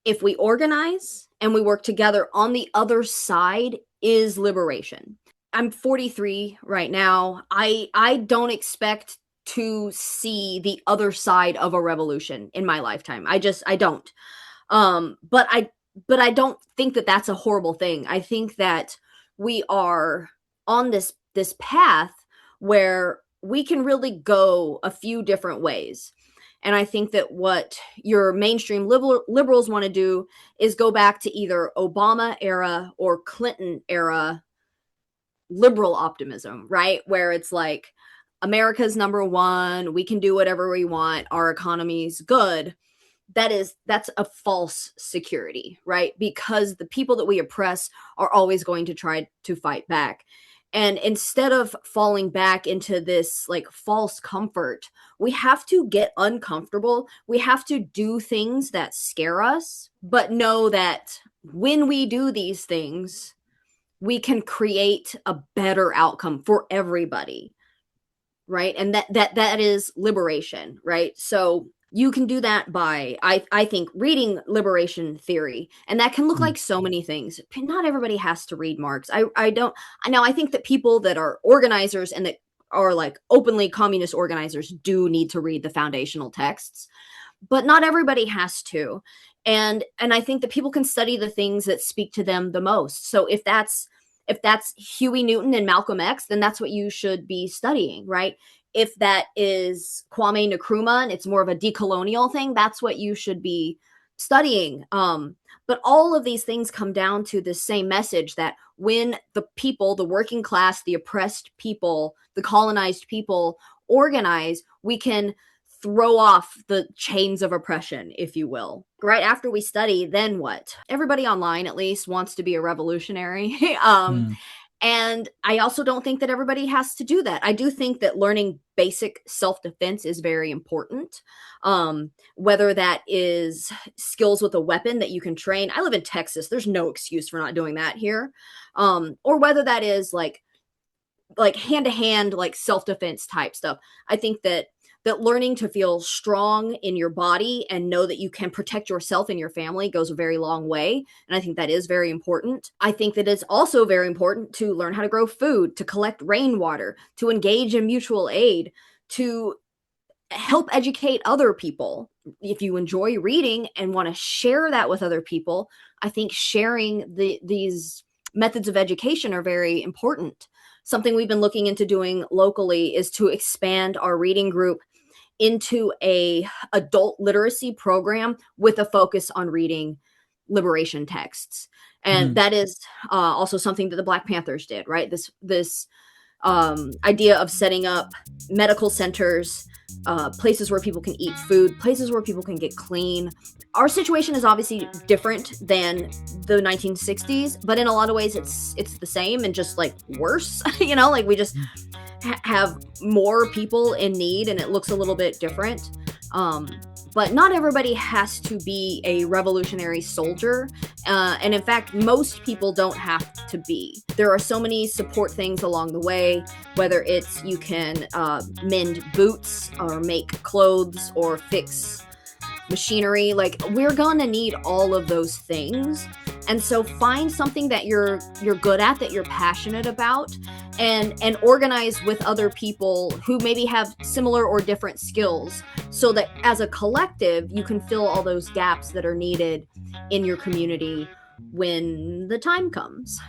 Speaker 1: if we organize and we work together, on the other side is liberation. I'm 43 right now. I don't expect to see the other side of a revolution in my lifetime. I don't. But I don't think that that's a horrible thing. I think that we are on this path where we can really go a few different ways. And I think that what your mainstream liberals want to do is go back to either Obama era or Clinton era liberal optimism, right? Where it's like, America's number one, we can do whatever we want, our economy's good. That's a false security, right? Because the people that we oppress are always going to try to fight back. And instead of falling back into this like false comfort, we have to get uncomfortable. We have to do things that scare us, but know that when we do these things, we can create a better outcome for everybody, right? And that is liberation, right? So you can do that by, I think, reading liberation theory. And that can look like so many things. Not everybody has to read Marx. I think that people that are organizers and that are like openly communist organizers do need to read the foundational texts, but not everybody has to. And I think that people can study the things that speak to them the most. So if that's Huey Newton and Malcolm X, then that's what you should be studying, right? if that is Kwame Nkrumah and it's more of a decolonial thing, that's what you should be studying. But all of these things come down to the same message, that when the people, the working class, the oppressed people, the colonized people organize, we can throw off the chains of oppression, if you will. Right after we study, then what? Everybody online, at least, wants to be a revolutionary. And I also don't think that everybody has to do that. I do think that learning basic self-defense is very important. Whether that is skills with a weapon that you can train. I live in Texas. There's no excuse for not doing that here. Or whether that is like hand-to-hand, like self-defense type stuff. I think that learning to feel strong in your body and know that you can protect yourself and your family goes a very long way. And I think that is very important. I think that it's also very important to learn how to grow food, to collect rainwater, to engage in mutual aid, to help educate other people. If you enjoy reading and want to share that with other people, I think sharing these methods of education are very important. Something we've been looking into doing locally is to expand our reading group into a adult literacy program with a focus on reading liberation texts. And that is also something that the Black Panthers did, right? This idea of setting up medical centers, places where people can eat food, places where people can get clean. Our situation is obviously different than the 1960s, but in a lot of ways it's the same and just like worse. Like we just have more people in need and it looks a little bit different. But not everybody has to be a revolutionary soldier. And in fact, most people don't have to be. There are so many support things along the way, whether it's you can mend boots or make clothes or fix machinery. Like, we're gonna need all of those things. And so find something that you're good at, that you're passionate about, and organize with other people who maybe have similar or different skills, so that as a collective, you can fill all those gaps that are needed in your community when the time comes.